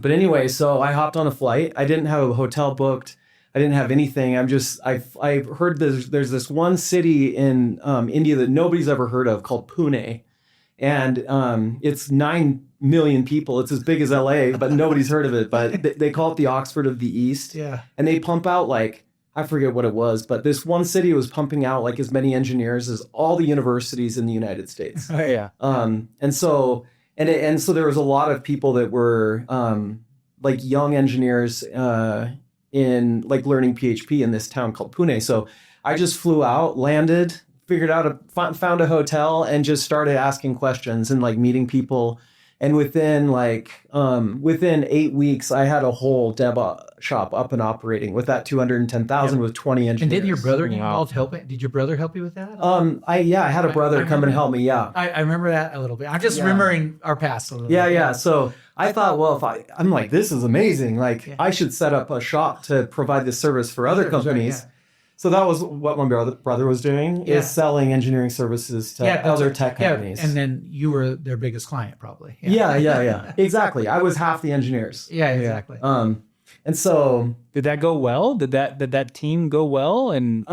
anyway, so I hopped on a flight. I didn't have a hotel booked. I didn't have anything. I've heard there's this one city in India that nobody's ever heard of called Pune. And it's 9 million people. It's as big as LA, but nobody's heard of it. But they call it the Oxford of the East. Yeah. And they pump out like, I forget what it was, but this one city was pumping out like as many engineers as all the universities in the United States. Oh, yeah. And so there was a lot of people that were like young engineers in like learning PHP in this town called Pune. So I just flew out, landed, figured out found a hotel, and just started asking questions and like meeting people. And within 8 weeks, I had a whole dev shop up and operating with that 210,000 with 20 engineers. And did your brother get involved helping? Did your brother help you with that? I had a brother come and help me. Yeah. I remember that a little bit. I'm just remembering our past a little bit. Yeah. So I thought, well, I'm like, this is amazing. Like I should set up a shop to provide this service for other companies. Right, yeah. So that was what my brother was doing, is selling engineering services to other tech companies. And then you were their biggest client, probably. Yeah. Exactly. I was half the engineers. Yeah, exactly. And so did that go well? Did that team go well? And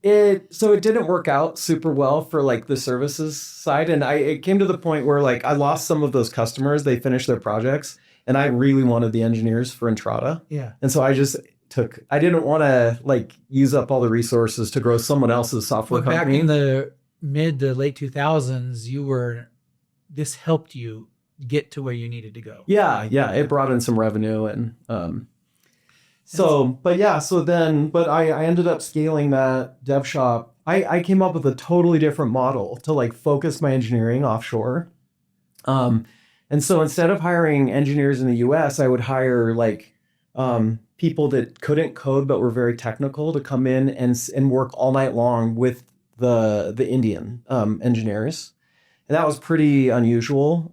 it didn't work out super well for like the services side, and it came to the point where like I lost some of those customers. They finished their projects, and I really wanted the engineers for Entrata. Yeah. And so I didn't want to like use up all the resources to grow someone else's software company. Back in the mid to late 2000s, this helped you get to where you needed to go. Yeah. It brought in some revenue, and but I ended up scaling that dev shop. I came up with a totally different model to like focus my engineering offshore. And so instead of hiring engineers in the US, I would hire like people that couldn't code but were very technical to come in and work all night long with the Indian engineers. And that was pretty unusual.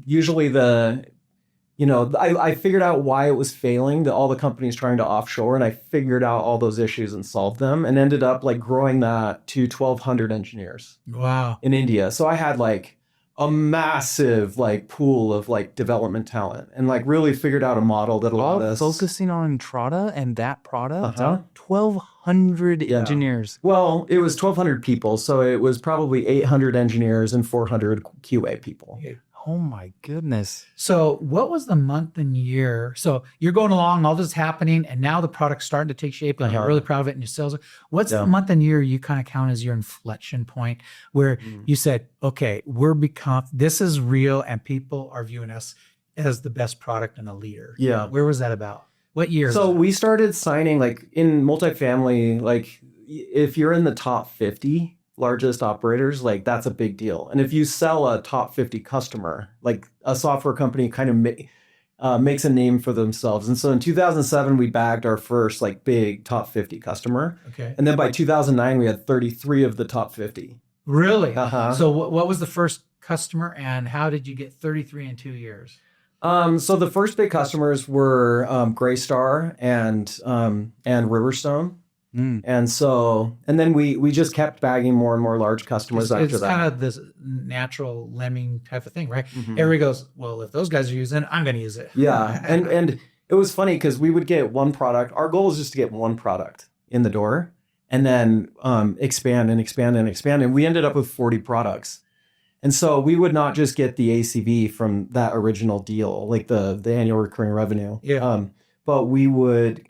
Usually I figured out why it was failing, that all the companies trying to offshore, and I figured out all those issues and solved them and ended up like growing that to 1,200 engineers. Wow. In India. So I had like a massive like pool of like development talent and like really figured out a model that allowed us. Focusing on Entrata and that product, Uh-huh. 1,200 engineers. Well, it was 1,200 people. So it was probably 800 engineers and 400 QA people. Oh my goodness. So what was the month and year? So you're going along, all this is happening, and now the product's starting to take shape, and you're really proud of it, and your sales. What's the month and year you kind of count as your inflection point where you said, okay, this is real, and people are viewing us as the best product and a leader? Yeah. Where was that about? What year? So we started signing like in multifamily, like if you're in the top 50 largest operators, like that's a big deal. And if you sell a top 50 customer, like a software company kind of makes a name for themselves. And so in 2007, we bagged our first like big top 50 customer. Okay. And then by 2009, we had 33 of the top 50. Really? Uh-huh. So what was the first customer, and how did you get 33 in 2 years? So the first big customers were Greystar and Riverstone. And then we just kept bagging more and more large customers after It's that. kind of this natural lemming type of thing, right? Everybody goes, well, if those guys are using it, I'm going to use it. Yeah. And it was funny because we would get one product. Our goal was just to get one product in the door and then expand and expand and expand. And we ended up with 40 products. And so we would not just get the ACV from that original deal, like the annual recurring revenue. Yeah. But we would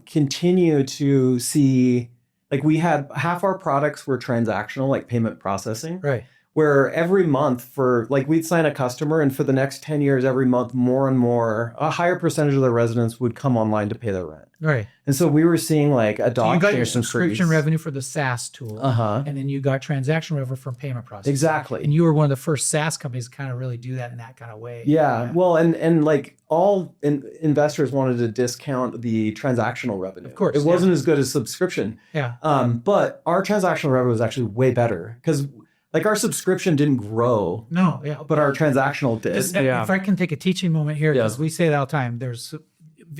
continue to see, like we had half our products were transactional, like payment processing. Right. Where every month we'd sign a customer, and for the next 10 years, every month, more and more, a higher percentage of the residents would come online to pay their rent. Right. And so we were seeing like adoption. So you got your subscription increase. revenue for the SaaS tool. And then you got transactional revenue from payment processing. Exactly. And you were one of the first SaaS companies to kind of really do that in that kind of way. Yeah. Well, and like all investors wanted to discount the transactional revenue. Of course. It wasn't as good as subscription. Yeah. But our transactional revenue was actually way better because like our subscription didn't grow. No. Yeah. But our transactional did. If I can take a teaching moment here, because we say that all the time,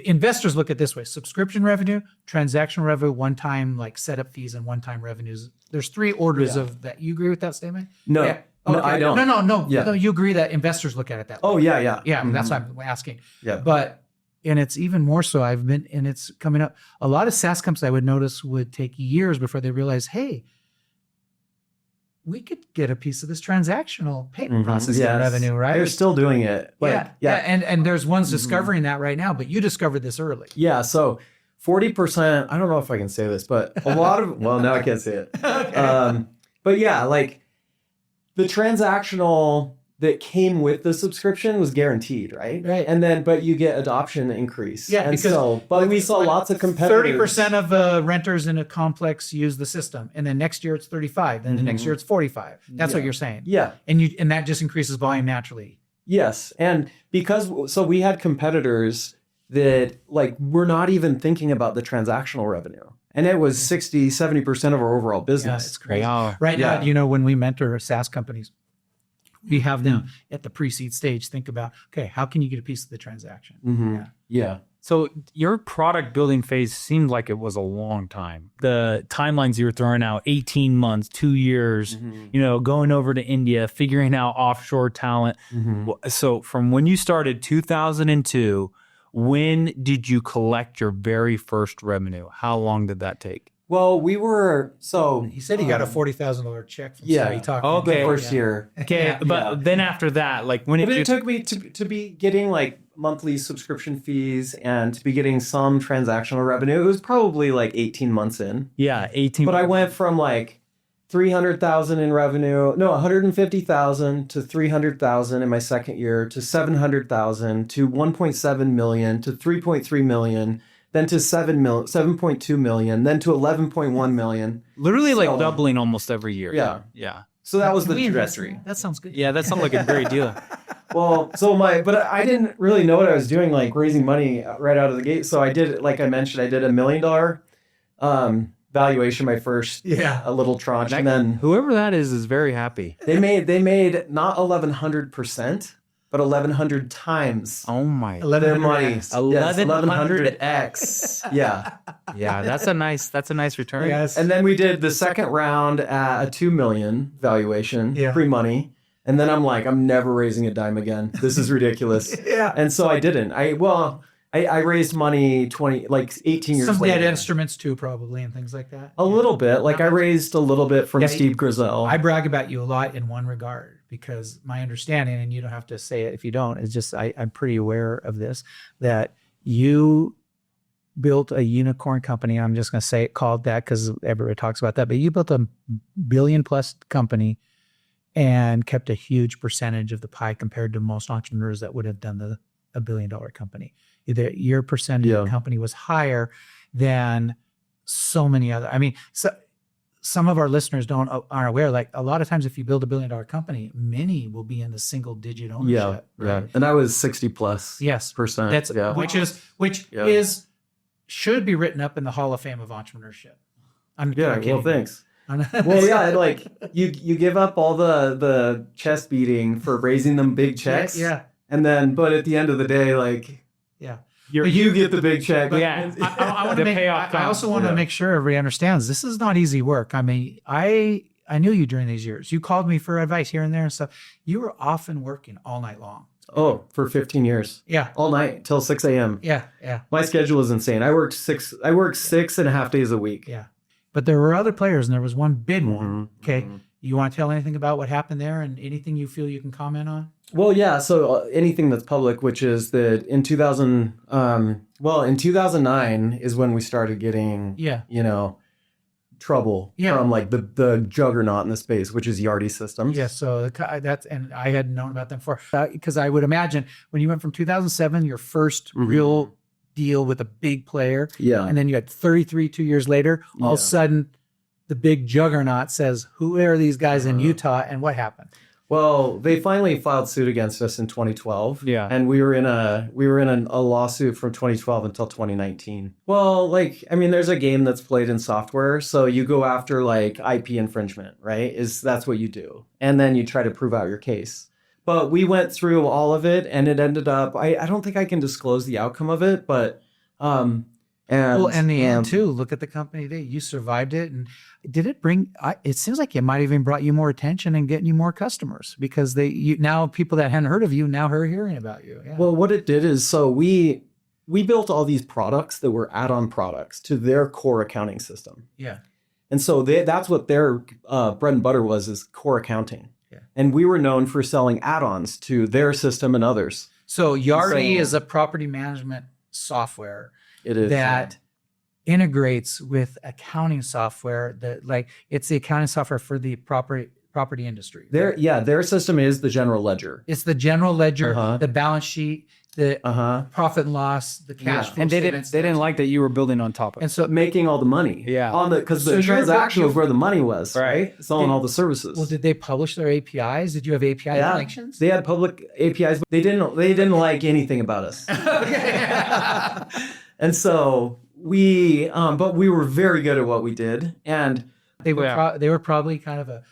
investors look at it this way: subscription revenue, transactional revenue, one-time like setup fees, and one-time revenues. There's 3 orders of that. You agree with that statement? No. Yeah. No, I don't. No. Yeah. No, you agree that investors look at it that way. Oh, yeah. Yeah, that's what I'm asking. Yeah. And it's even more so. and it's coming up. A lot of SaaS companies I would notice would take years before they realize, hey, we could get a piece of this transactional payment processing revenue, right? They're still doing it. And there's ones discovering that right now, but you discovered this early. Yeah. So 40%, I don't know if I can say this, but a lot of, well, now I can't say it. Okay. But yeah, like the transactional that came with the subscription was guaranteed, right? Right. And then, but you get adoption increase. Yeah, and because but we saw lots of competitors. 30% of renters in a complex use the system, and then next year it's 35, then the next year it's 45. That's what you're saying. Yeah. And that just increases volume naturally. Yes. And so we had competitors that like were not even thinking about the transactional revenue. And it was 60, 70% of our overall business. Yeah, it's crazy. Wow. Right now, when we mentor SaaS companies, we have them at the pre-seed stage think about, okay, how can you get a piece of the transaction? Yeah. So your product building phase seemed like it was a long time. The timelines you were throwing out, 18 months, 2 years, going over to India, figuring out offshore talent. So from when you started 2002, when did you collect your very first revenue? How long did that take? Well, he said he got a $40,000 check from yeah. somebody talking. The first year. Okay, but then after that, like when it took me to be getting like monthly subscription fees and to be getting some transactional revenue, it was probably like 18 months in. Yeah, 18. But I went from like 300,000 in revenue, 150,000 to 300,000 in my second year, to 700,000 to 1.7 million to 3.3 million. Then to 7.2 million, then to 11.1 million. Literally like doubling almost every year. Yeah. Yeah. So that was the Can we invest trajectory. in that? That sounds good. Yeah, that sounds like a great deal. Well, but I didn't really know what I was doing, like raising money right out of the gate. So I did, like I mentioned, I did $1 million valuation, my first a little tranche, and then Whoever that is very happy. they made not 1,100%, but 1,100 times Oh my. their money. 1100x. Yeah. Yeah, that's a nice return. Yes. And then we did the second round at a 2 million valuation, pre-money. And then I'm like, I'm never raising a dime again. This is ridiculous. And so I didn't. I raised money 18 years Some later. dead instruments too, probably, and things like that. A little bit. Like I raised a little bit from Steve Grizel. I brag about you a lot in one regard, because my understanding, and you don't have to say it if you don't, is just I'm pretty aware of this, that you built a unicorn company. I'm just going to say it called that because everybody talks about that, but you built a billion plus company and kept a huge percentage of the pie compared to most entrepreneurs that would have done a $1 billion company. Your percentage of the company was higher than so many other. I mean, so some of our listeners aren't aware. Like a lot of times, if you build a $1 billion company, many will be in the single digit ownership. Yeah. And I was 60 plus. Yes, percent. That's which should be written up in the Hall of Fame of entrepreneurship. I'm kidding. Well, thanks. Well, yeah, like you give up all the chest beating for raising them big checks. And then, but at the end of the day, like, you get the big check. I also want to make sure everybody understands this is not easy work. I mean, I knew you during these years. You called me for advice here and there and stuff. You were often working all night long. Oh, for 15 years. Yeah. All night till 6 a.m. Yeah. My schedule is insane. I worked 6.5 days a week. Yeah. But there were other players, and there was one big one. Okay. You want to tell anything about what happened there and anything you feel you can comment on? Well, yeah. So anything that's public, which is that in 2009 is when we started getting, trouble from like the juggernaut in the space, which is Yardi Systems. Yeah. So and I hadn't known about them before, because I would imagine when you went from 2007, your first real deal with a big player. Yeah. And then you had 33 2 years later, all of a sudden the big juggernaut says, who are these guys in Utah and what happened? Well, they finally filed suit against us in 2012. Yeah. And we were in a lawsuit from 2012 until 2019. Well, there's a game that's played in software. So you go after like IP infringement, right? That's what you do. And then you try to prove out your case. But we went through all of it, and it ended up, I don't think I can disclose the outcome of it, but in the end too, look at the company today. You survived it, and did it bring? It seems like it might even brought you more attention and getting you more customers, because now people that hadn't heard of you now are hearing about you. Yeah. Well, what it did is, so we built all these products that were add-on products to their core accounting system. Yeah. And so that's what their bread and butter is core accounting. Yeah. And we were known for selling add-ons to their system and others. So Yardi is a property management software. It is that integrates with accounting software it's the accounting software for the property industry. Their system is the general ledger. It's the general ledger, the balance sheet, the profit and loss, the cash flow. And they didn't like that you were building on top of it. And so making all the money. Yeah. Because the transaction was where the money was, right? Selling all the services. Well, did they publish their APIs? Did you have API connections? They had public APIs, but they didn't like anything about us. And so but we were very good at what we did, and they were probably kind of a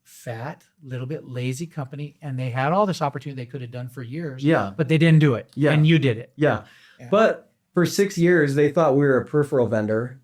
fat, little bit lazy company, and they had all this opportunity they could have done for years. Yeah, but they didn't do it. Yeah, and you did it. Yeah. But for 6 years, they thought we were a peripheral vendor,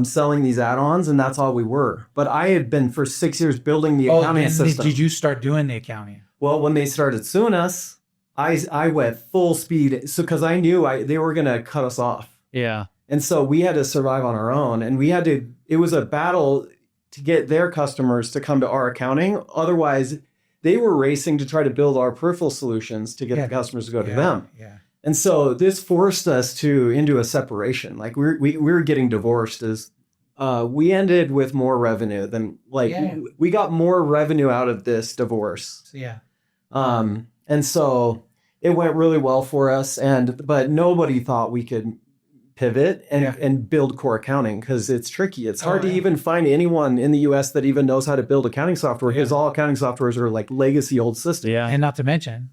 selling these add-ons, and that's all we were. But I had been for 6 years building the accounting system. Did you start doing the accounting? Well, when they started suing us, I went full speed, so because I knew they were going to cut us off. Yeah. And so we had to survive on our own, and it was a battle to get their customers to come to our accounting. Otherwise, they were racing to try to build our peripheral solutions to get the customers to go to them. Yeah. And so this forced us into a separation. Like we were getting divorced as we ended with more revenue than we got more revenue out of this divorce. Yeah. And so it went really well for us, but nobody thought we could pivot and build core accounting, because it's tricky. It's hard to even find anyone in the US that even knows how to build accounting software, because all accounting softwares are like legacy old systems. Yeah. And not to mention,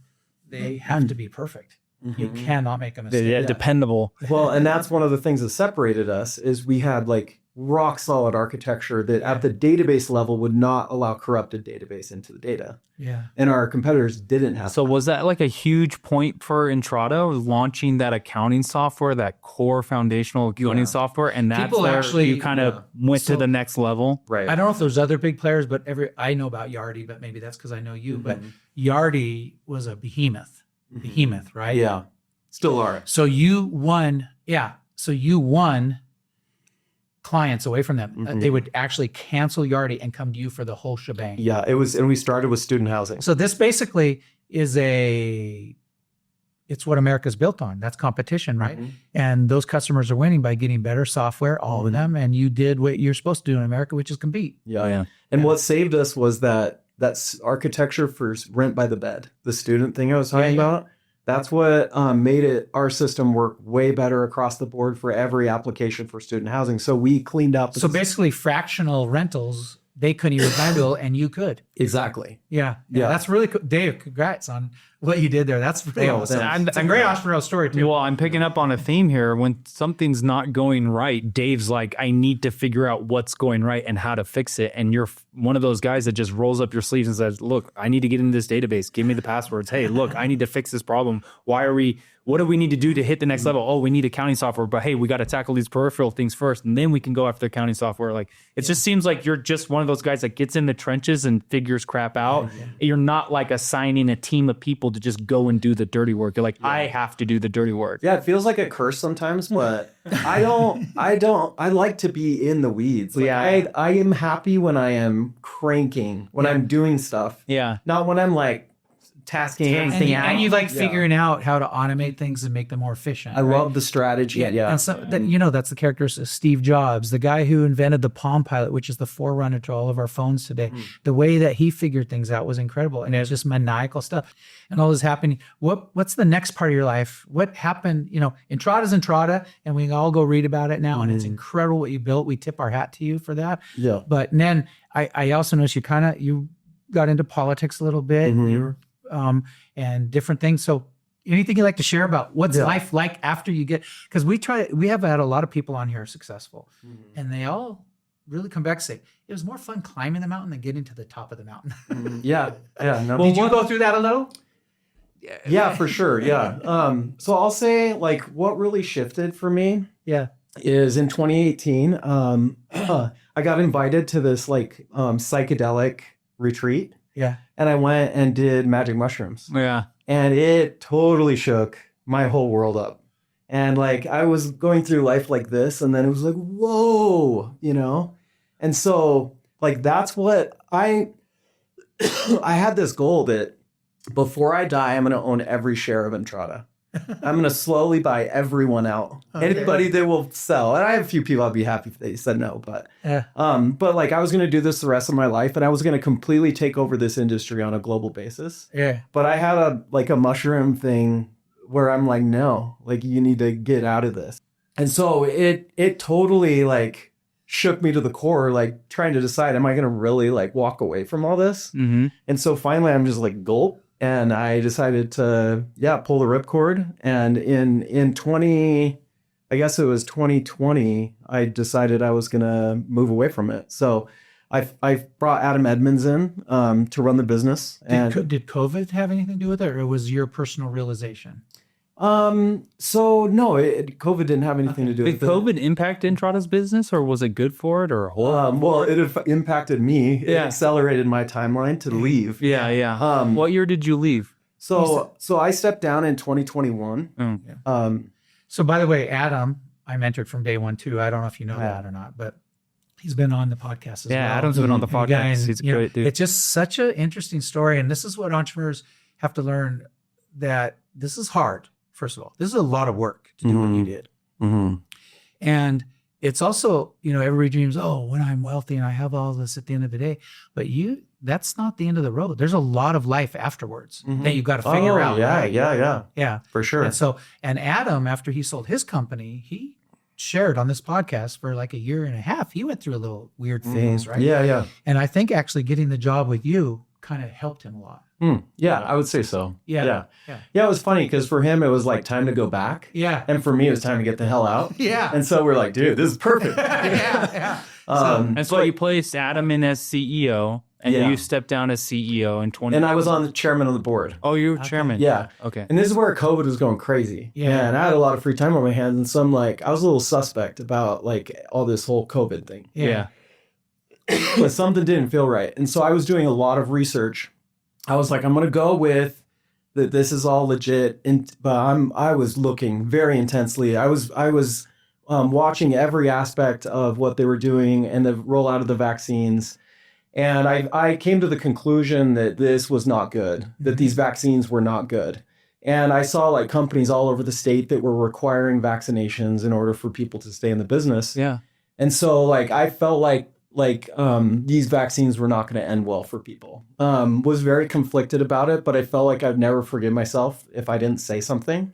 they have to be perfect. You cannot make a mistake. Yeah, dependable. Well, and that's one of the things that separated us is we had like rock solid architecture that at the database level would not allow corrupted database into the data. Yeah. And our competitors didn't have So was that like a huge point for Entrata, launching that accounting software, that core foundational accounting software? And that's People where actually- you kind of went to the next level. right. I don't know if there's other big players, but I know about Yardi, but maybe that's because I know you. But Yardi was a behemoth, right? Yeah. Still are. So you won, So you won clients away from them. They would actually cancel Yardi and come to you for the whole shebang. Yeah, it was, and we started with student housing. So this basically is it's what America's built on. That's competition, right? And those customers are winning by getting better software, all of them. And you did what you're supposed to do in America, which is compete. Yeah. And what saved us was that's architecture for rent by the bed, the student thing I was talking about. That's what made our system work way better across the board for every application for student housing. So we cleaned up. So basically fractional rentals, they couldn't even handle and you could. Exactly. Yeah. That's really cool. Dave, congrats on what you did there. That's pretty awesome. It's a great entrepreneurial story too. Well, I'm picking up on a theme here. When something's not going right, Dave's like, I need to figure out what's going right and how to fix it. And you're one of those guys that just rolls up your sleeves and says, look, I need to get into this database. Give me the passwords. Hey, look, I need to fix this problem. What do we need to do to hit the next level? Oh, we need accounting software, but hey, we got to tackle these peripheral things first, and then we can go after accounting software. Like, it just seems like you're just one of those guys that gets in the trenches and figures crap out. You're not like assigning a team of people to just go and do the dirty work. You're like, I have to do the dirty work. Yeah, it feels like a curse sometimes, but I like to be in the weeds. Like, I am happy when I am cranking, when I'm doing stuff. Yeah. Not when I'm like tasking and, and you like figuring out how to automate things and make them more efficient. I love the strategy. Yeah. And so that's the characteristic of Steve Jobs, the guy who invented the Palm Pilot, which is the forerunner to all of our phones today. The way that he figured things out was incredible. And it was just maniacal stuff. And all this happening. What's the next part of your life? What happened? Entrata's Entrata, and we can all go read about it now. And it's incredible what you built. We tip our hat to you for that. Yeah. But then I also noticed you got into politics a little bit. And different things. So anything you'd like to share about what's life like after you get, because we have had a lot of people on here successful and they all really come back and say, it was more fun climbing the mountain than getting to the top of the mountain. Yeah. No, Did you go through that a little? Yeah, for sure. Yeah. So I'll say like what really shifted for me is in 2018, I got invited to this like psychedelic retreat. Yeah. And I went and did magic mushrooms. Yeah. And it totally shook my whole world up. And like I was going through life like this, and then it was like, whoa, And so like that's what I had this goal that before I die, I'm gonna own every share of Entrata. I'm going to slowly buy everyone out. Anybody that will sell. And I have a few people I'd be happy if they said no. But like I was going to do this the rest of my life, and I was going to completely take over this industry on a global basis. Yeah. But I had a mushroom thing where I'm like, no, like you need to get out of this. And so it totally like shook me to the core, like trying to decide, am I going to really like walk away from all this? And so finally I'm just like gulp. And I decided to, pull the ripcord. And in 2020, I decided I was going to move away from it. So I brought Adam Edmonds in to run the business. Did COVID have anything to do with it, or was your personal realization? So no, COVID didn't have anything to do with it. Did COVID impact Entrata's business, or was it good for it, or well, it impacted me. It accelerated my timeline to leave. Yeah. What year did you leave? So I stepped down in 2021. So by the way, Adam, I mentored from day one too. I don't know if you know that or not, but he's been on the podcast as well. Yeah, Adam's been on the podcast. He's a great dude. It's just such an interesting story. And this is what entrepreneurs have to learn, that this is hard. First of all, this is a lot of work to do what you did. And it's also, everybody dreams, when I'm wealthy and I have all this at the end of the day, but that's not the end of the road. There's a lot of life afterwards that you've got to figure out. Yeah, for sure. And Adam, after he sold his company, he shared on this podcast for like a year and a half. He went through a little weird phase, right? Yeah. And I think actually getting the job with you kind of helped him a lot. Yeah, I would say so. Yeah. Yeah, it was funny because for him, it was like time to go back. Yeah. And for me, it was time to get the hell out. Yeah. And so we're like, dude, this is perfect. Yeah. And so you placed Adam in as CEO, and Yeah. you stepped down as CEO in 20. And I was on the chairman of the board. Oh, you were chairman. Yeah. Okay. And this is where COVID was going crazy. Yeah. And I had a lot of free time on my hands. And so I'm like, I was a little suspect about like all this whole COVID thing. Yeah. But something didn't feel right. And so I was doing a lot of research. I was like, I'm going to go with that. This is all legit. But I was looking very intensely. I was watching every aspect of what they were doing and the rollout of the vaccines. And I came to the conclusion that this was not good, that these vaccines were not good. And I saw like companies all over the state that were requiring vaccinations in order for people to stay in the business. Yeah. And so like I felt like these vaccines were not going to end well for people. Was very conflicted about it, but I felt like I'd never forgive myself if I didn't say something.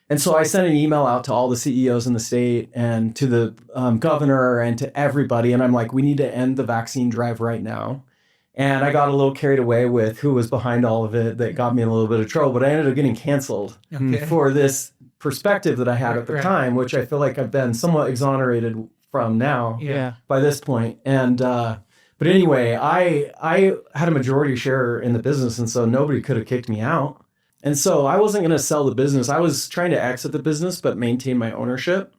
And so I sent an email out to all the CEOs in the state and to the governor and to everybody. And I'm like, we need to end the vaccine drive right now. And I got a little carried away with who was behind all of it. That got me in a little bit of trouble. But I ended up getting canceled for this perspective that I had at the time, which I feel like I've been somewhat exonerated from now by this point. And but anyway, I had a majority share in the business. And so nobody could have kicked me out. And so I wasn't going to sell the business. I was trying to exit the business, but maintain my ownership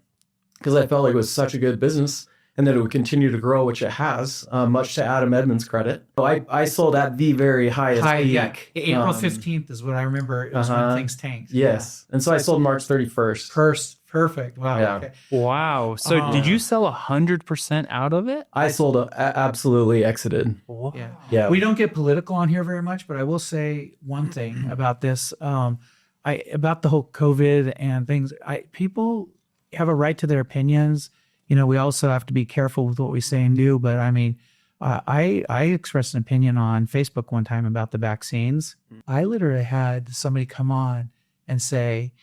because I felt like it was such a good business and that it would continue to grow, which it has, much to Adam Edmonds' credit. So I sold at the very highest peak. Yeah. April 15th is what I remember. It was when things tanked. Yes. And so I sold March 31st. Perfect. Wow. Yeah. Okay. Wow. So did you sell 100% out of it? I sold absolutely exited. Wow. Yeah. We don't get political on here very much, but I will say one thing about this. About the whole COVID and things. People have a right to their opinions. You know, we also have to be careful with what we say and do. But I mean, I expressed an opinion on Facebook one time about the vaccines. I literally had somebody come on and say,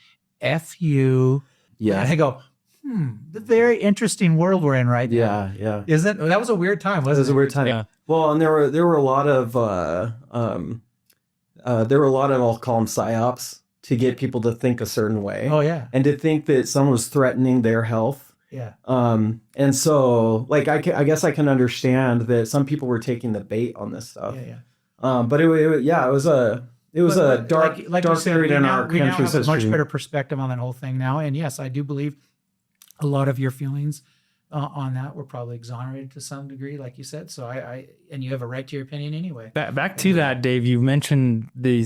"F you." Yeah. And I go, the very interesting world we're in right now. Yeah. Isn't that was a weird time, It wasn't was a it? weird time. Yeah. Well, and there were a lot of I'll call them psyops to get people to think a certain way. Oh yeah. And to think that someone was threatening their health. Yeah. And so like I guess I can understand that some people were taking the bait on this stuff. Yeah. But it was a dark you dark said, period in our we now country's have a much history. better perspective on that whole thing now. And yes, I do believe a lot of your feelings on that were probably exonerated to some degree, like you said. So and you have a right to your opinion anyway. Back to that, Dave, you mentioned the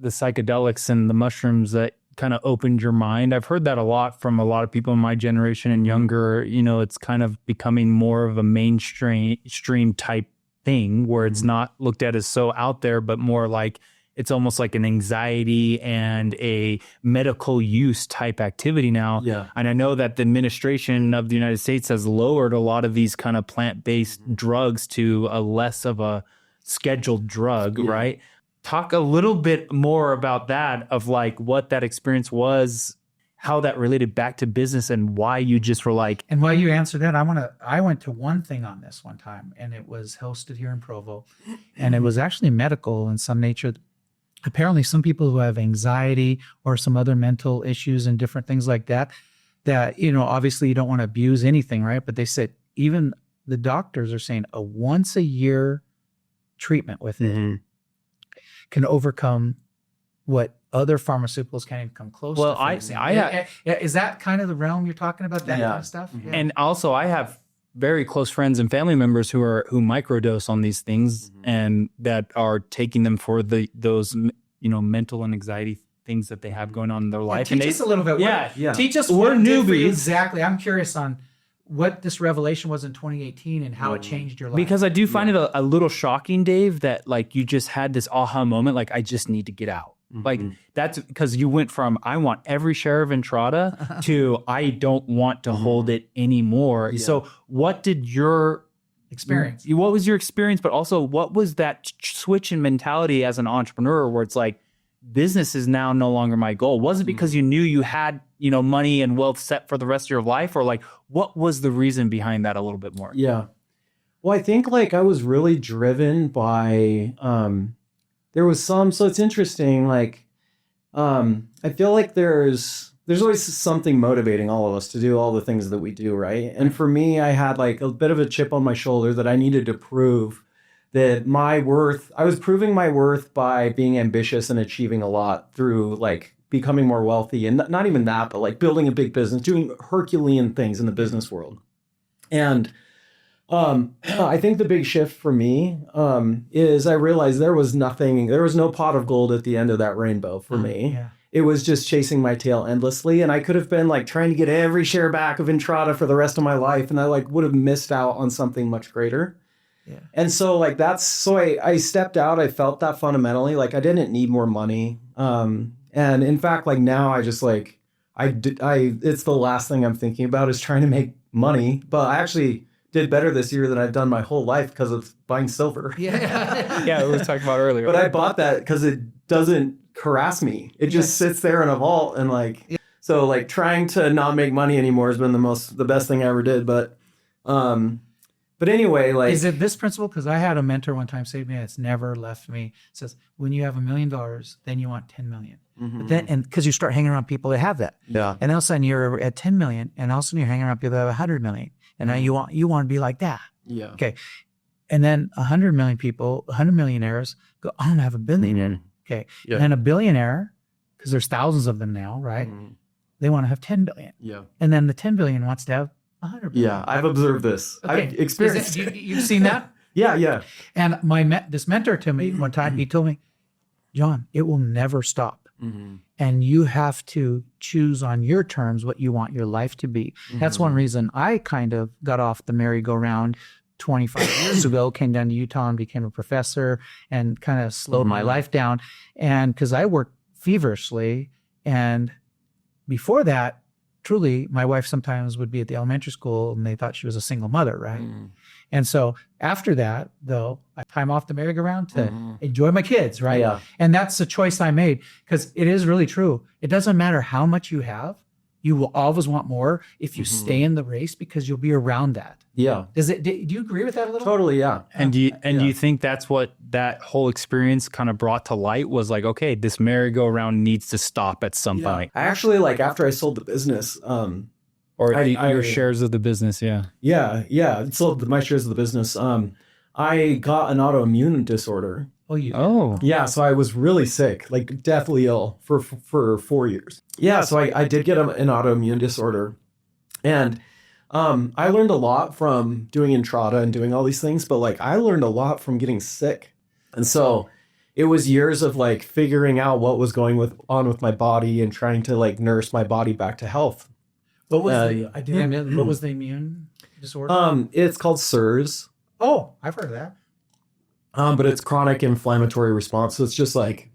psychedelics and the mushrooms that kind of opened your mind. I've heard that a lot from a lot of people in my generation and younger. You know, it's kind of becoming more of a mainstream type thing where it's not looked at as so out there, but more like it's almost like an anxiety and a medical use type activity now. Yeah. And I know that the administration of the United States has lowered a lot of these kind of plant-based drugs to a less of a scheduled drug, right? Talk a little bit more about that, of like what that experience was, how that related back to business, and why you just were like. And while you answer that, I went to one thing on this one time, and it was hosted here in Provo, and it was actually medical in some nature. Apparently some people who have anxiety or some other mental issues and different things like that, you know, obviously you don't want to abuse anything, right? But they said even the doctors are saying a once a year treatment with it can overcome what other pharmaceuticals can't even come close Well, to. Is that kind of the realm you're talking about, that kind of stuff? Yeah. And also I have very close friends and family members who microdose on these things and that are taking them for those, you know, mental and anxiety things that they have going on in their life. Teach us a little bit. Teach us We're what it did for you newbies. exactly. I'm curious on what this revelation was in 2018 and how it changed your life. Because I do find it a little shocking, Dave, that like you just had this aha moment, like I just need to get out. Like that's because you went from I want every share of Entrata to I don't want to hold it anymore. So what did your experience? What was your experience? But also what was that switch in mentality as an entrepreneur where it's like business is now no longer my goal? Was it because you knew you had, you know, money and wealth set for the rest of your life, or like what was the reason behind that a little bit more? Yeah. Well, I think like I was really driven by there was some, so it's interesting. Like, I feel like there's always something motivating all of us to do all the things that we do, right? And for me, I had like a bit of a chip on my shoulder that I needed to prove that I was proving my worth by being ambitious and achieving a lot through like becoming more wealthy, and not even that, but like building a big business, doing Herculean things in the business world. And I think the big shift for me is I realized there was no pot of gold at the end of that rainbow for me. Yeah. It was just chasing my tail endlessly. And I could have been like trying to get every share back of Entrata for the rest of my life. And I like would have missed out on something much greater. Yeah. And so like I stepped out. I felt that fundamentally, like I didn't need more money. And in fact, like now I just like, it's the last thing I'm thinking about is trying to make money. But I actually did better this year than I've done my whole life because of buying silver. Yeah. Yeah, we were talking about earlier. But I bought that because it doesn't harass me. It just sits there in a vault and like, so like trying to not make money anymore has been the best thing I ever did. But anyway, like, Is it this principle? Because I had a mentor one time say to me, it's never left me. It says, when you have $1 million, then you want 10 million. But then, and because you start hanging around people that have that. yeah, And all of a sudden you're at 10 million, and all of a sudden you're hanging around people that have 100 million. And now you want to be like that. yeah, Okay. And then 100 million people, 100 millionaires go, I don't have $1 billion. Okay. Yeah. And then a billionaire, because there's thousands of them now, right? They want to have 10 billion. yeah, And then the 10 billion wants to have 100 billion. yeah. I've observed this. Okay. I've experienced it. You've seen that? Yeah, yeah. And this mentor to me one time, he told me, John, it will never stop. And you have to choose on your terms what you want your life to be. That's one reason I kind of got off the merry-go-round 25 years ago, came down to Utah and became a professor and kind of slowed my life down. And because I worked feverishly, and before that, truly, my wife sometimes would be at the elementary school and they thought she was a single mother, right? And so after that, though, I time off the merry-go-round to enjoy my kids, right? Yeah. And that's the choice I made, because it is really true. It doesn't matter how much you have. You will always want more if you stay in the race, because you'll be around that. Yeah. Do you agree with that a little? Totally, yeah. And do you think that's what that whole experience kind of brought to light, was like, okay, this merry-go-round needs to stop at some point? I actually, like, after I sold the business, Or I your shares of the business, yeah. yeah, sold my shares of the business. I got an autoimmune disorder. Oh. Yeah, so I was really sick, like deathly ill for 4 years. Yeah, so I did get an autoimmune disorder. And I learned a lot from doing Entrata and doing all these things, but like I learned a lot from getting sick. And so it was years of like figuring out what was going on with my body and trying to like nurse my body back to health. What was what was the immune disorder? It's called SIRS. Oh, I've heard of that. But it's chronic inflammatory response. So it's just like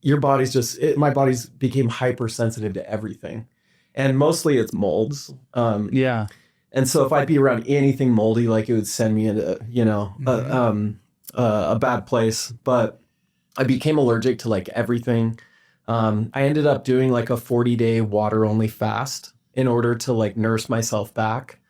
your body's my body's became hypersensitive to everything. And mostly it's molds. Yeah. And so if I'd be around anything moldy, like it would send me into, a bad place. But I became allergic to like everything. I ended up doing like a 40-day water only fast in order to like nurse myself back.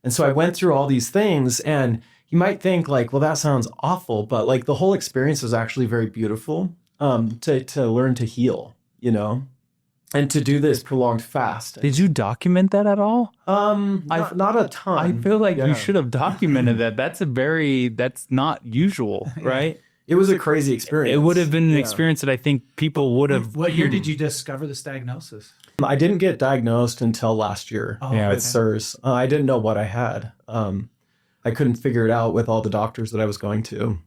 And so I went through all these things, and you might think like, well, that sounds awful, but like the whole experience was actually very beautiful, to learn to heal, and to do this prolonged fast. Did you document that at all? Not a ton. I feel like you should have documented that. That's not usual, right? It was a crazy experience. It would have been an experience that I think people would have. What year did you discover this diagnosis? I didn't get diagnosed until last year with okay. SIRS. I didn't know what I had. I couldn't figure it out with all the doctors that I was going to.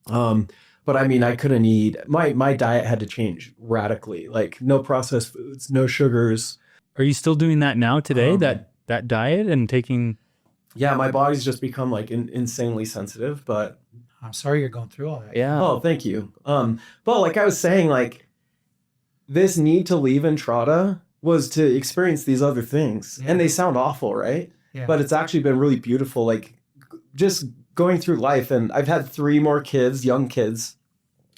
But I mean, I couldn't eat. My diet had to change radically. Like no processed foods, no sugars. Are you still doing that now today? That diet and taking? Yeah, my body's just become like insanely sensitive. But I'm sorry you're going through all that. Yeah. Oh, thank you. But like I was saying, like this need to leave Entrata was to experience these other things, and they sound awful, right? Yeah. But it's actually been really beautiful. Like just going through life, and I've had 3 more kids, young kids,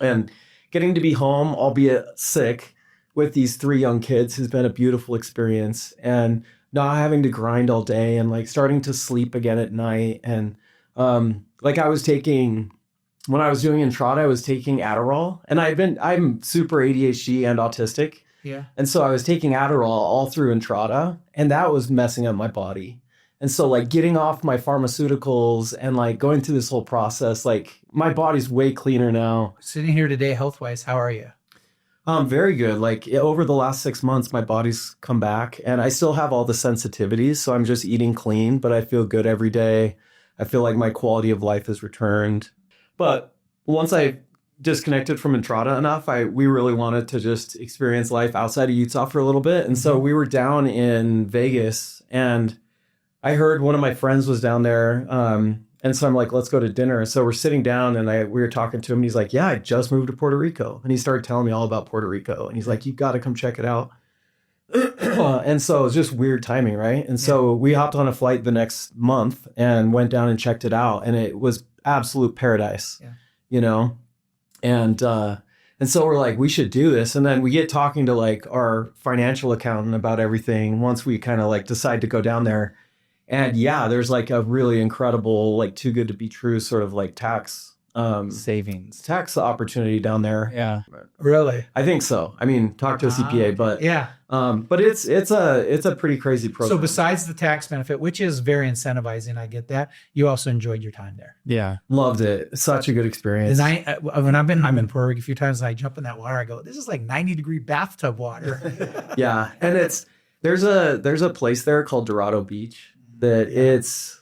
and getting to be home, albeit sick, with these 3 young kids has been a beautiful experience, and not having to grind all day and like starting to sleep again at night. And like I was taking when I was doing Entrata, I was taking Adderall, and I'm super ADHD and autistic. Yeah. And so I was taking Adderall all through Entrata, and that was messing up my body. And so like getting off my pharmaceuticals and like going through this whole process, like my body's way cleaner now. Sitting here today, health-wise, how are you? Very good. Like over the last 6 months, my body's come back, and I still have all the sensitivities. So I'm just eating clean, but I feel good every day. I feel like my quality of life has returned. But once I disconnected from Entrata enough, we really wanted to just experience life outside of Utah for a little bit. And so we were down in Vegas, and I heard one of my friends was down there. And so I'm like, let's go to dinner. So we're sitting down, and we were talking to him, and he's like, yeah, I just moved to Puerto Rico. And he started telling me all about Puerto Rico. And he's like, you got to come check it out. And so it was just weird timing, right? And so we hopped on a flight the next month and went down and checked it out. And it was absolute paradise, you know? And so we're like, we should do this. And then we get talking to like our financial accountant about everything once we kind of like decide to go down there. And yeah, there's like a really incredible, like too good to be true sort of like tax savings, tax opportunity down there. Yeah. Really? I think so. I mean, talk to a CPA, but but it's a pretty crazy program. So besides the tax benefit, which is very incentivizing, I get that, you also enjoyed your time there. Yeah. Loved it. Such a good experience. And I'm in Puerto Rico a few times, and I jump in that water, I go, this is like 90-degree bathtub water. Yeah. And there's a place there called Dorado Beach that it's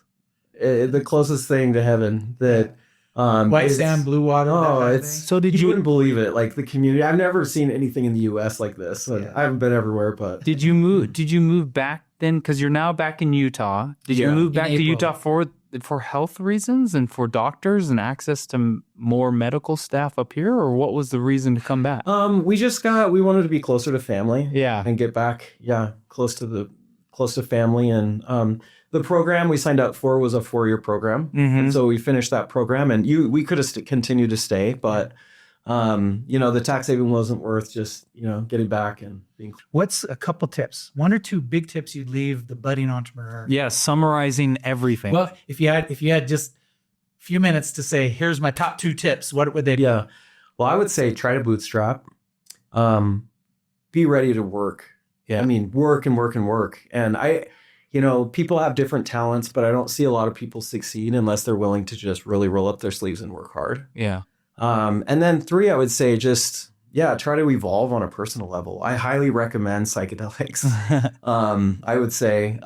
the closest thing to heaven that white sand, blue water. Oh, so you wouldn't believe it. Like the community, I've never seen anything in the US like this. I haven't been everywhere, but did you move back then? Because you're now back in Utah. Did you move back to Utah for health reasons and for doctors and access to more medical staff up here, or what was the reason to come back? We wanted to be closer to family. Yeah. And get back, close to family. And the program we signed up for was a 4-year program. Mm-hmm. And so we finished that program, and we could have continued to stay, but the tax saving wasn't worth just, getting back and being. What's a couple tips? 1 or 2 big tips you'd leave the budding entrepreneur? Yeah, summarizing everything. Well, if you had just a few minutes to say, here's my top 2 tips, what would they be? Yeah. Well, I would say try to bootstrap. Be ready to work. Yeah. I mean, work and work and work. And people have different talents, but I don't see a lot of people succeed unless they're willing to just really roll up their sleeves and work hard. Yeah. And then 3, I would say just, try to evolve on a personal level. I highly recommend psychedelics. I would say,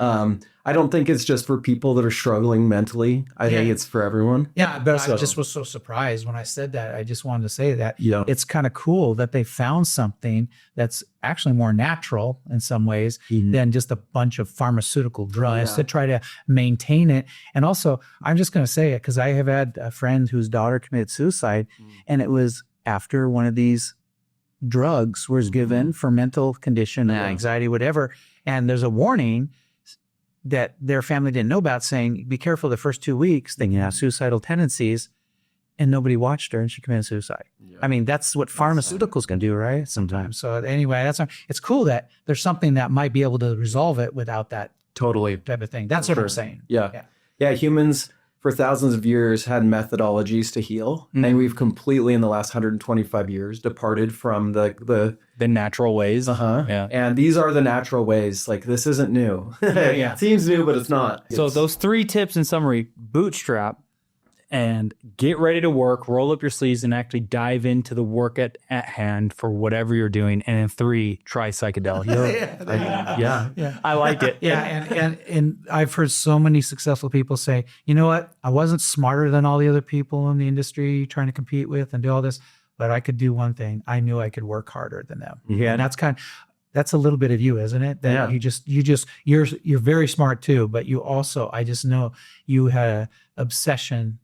I don't think it's just for people that are struggling mentally. I think it's for everyone. Yeah, but I just was so surprised when I said that. I just wanted to say that it's kind of cool that they found something that's actually more natural in some ways than just a bunch of pharmaceutical drugs to try to maintain it. And also, I'm just going to say it because I have had a friend whose daughter committed suicide, and it was after one of these drugs was given for mental condition, anxiety, whatever. And there's a warning that their family didn't know about saying, be careful the first 2 weeks, they can have suicidal tendencies. And nobody watched her, and she committed suicide. Yeah. I mean, that's what pharmaceuticals can do, right? Sometimes. So anyway, it's cool that there's something that might be able to resolve it without that totally type of thing. That's what I'm saying. Yeah. Humans for thousands of years had methodologies to heal, and we've completely in the last 125 years departed from the natural ways. Yeah. And these are the natural ways. Like, this isn't new. It seems new, but it's not. So those 3 tips in summary: bootstrap, and get ready to work, roll up your sleeves, and actually dive into the work at hand for whatever you're doing. And then 3, try psychedelics. I like it. Yeah, and I've heard so many successful people say, you know what? I wasn't smarter than all the other people in the industry trying to compete with and do all this, but I could do one thing. I knew I could work harder than them. Yeah, and that's a little bit of you, isn't it? That you're very smart too, but you also, I just know you had an obsession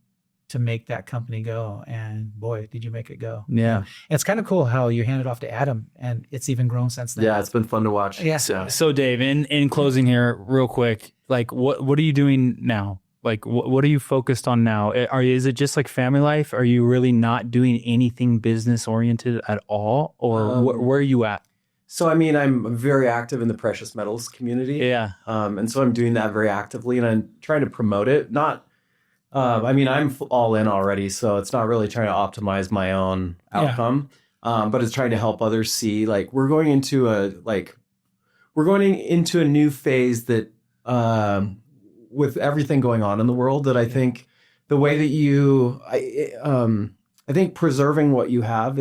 to make that company go, and boy, did you make it go. Yeah. And it's kind of cool how you hand it off to Adam, and it's even grown since then. Yeah, it's been fun to watch. Yeah. So Dave, in closing here real quick, like what are you doing now? Like what are you focused on now? Is it just like family life? Are you really not doing anything business oriented at all, or where are you at? So, I mean, I'm very active in the precious metals community. Yeah. And so I'm doing that very actively, and I'm trying to promote it, not I mean, I'm all in already, so it's not really trying to optimize my own outcome, but it's trying to help others see, like, we're going into a new phase that, with everything going on in the world, that I think the way that I think preserving what you have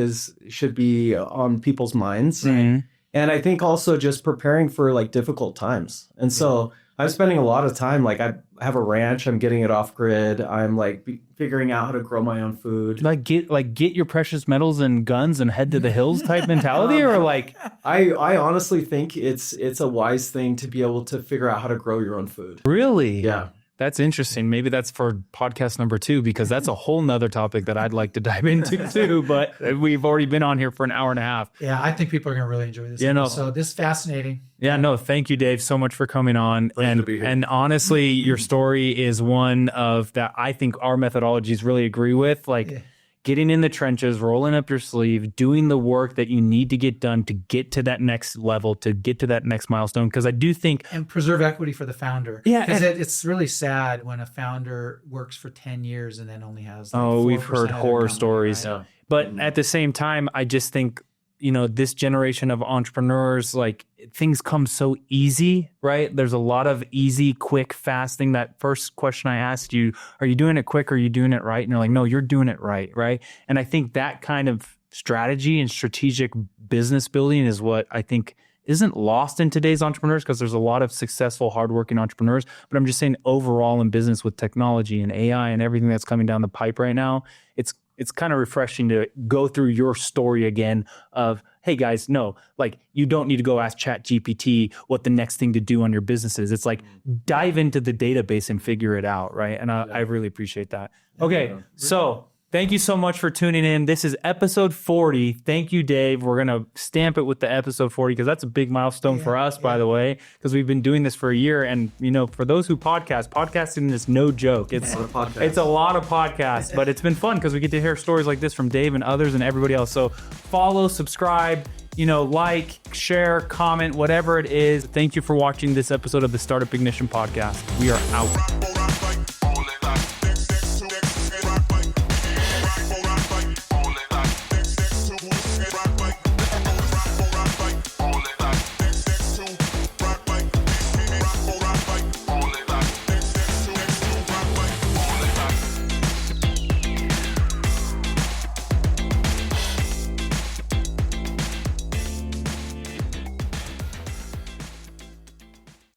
should be on people's minds. Mm-hmm. And I think also just preparing for like difficult times. And so I'm spending a lot of time, like I have a ranch, I'm getting it off grid. I'm like figuring out how to grow my own food. Like get your precious metals and guns and head to the hills type mentality, or like I honestly think it's a wise thing to be able to figure out how to grow your own food. really? Yeah. That's interesting. Maybe that's for podcast number 2, because that's a whole nother topic that I'd like to dive into too. But we've already been on here for an hour and a half. Yeah, I think people are going to really enjoy this. Yeah, no. So this is fascinating. Yeah, no, thank you, Dave, so much for coming on. Pleasure to be here. And honestly, your story is one of that I think our methodologies really agree with. Like getting in the trenches, rolling up your sleeve, doing the work that you need to get done to get to that next level, to get to that next milestone. Because I do think... And preserve equity for the founder. Yeah. Because it's really sad when a founder works for 10 years and then only has like we've 4% heard of their horror company, stories. right? But at the same time, I just think, this generation of entrepreneurs, like things come so easy, right? There's a lot of easy, quick, fast thing. That first question I asked you, are you doing it quick or are you doing it right? And you're like, no, you're doing it right, right? And I think that kind of strategy and strategic business building is what I think isn't lost in today's entrepreneurs, because there's a lot of successful, hardworking entrepreneurs. But I'm just saying overall in business with technology and AI and everything that's coming down the pipe right now, it's kind of refreshing to go through your story again of, hey guys, no, like you don't need to go ask ChatGPT what the next thing to do on your business is. It's like dive into the database and figure it out, right? And I really appreciate that. Okay, so thank you so much for tuning in. This is episode 40. Thank you, Dave. We're going to stamp it with the episode 40 because that's a big milestone for us, by the way, because we've been doing this for a year. And, for those who podcasting is no joke. It's a lot of podcasts, but it's been fun because we get to hear stories like this from Dave and others and everybody else. So follow, subscribe, like, share, comment, whatever it is. Thank you for watching this episode of the Startup Ignition podcast. We are out.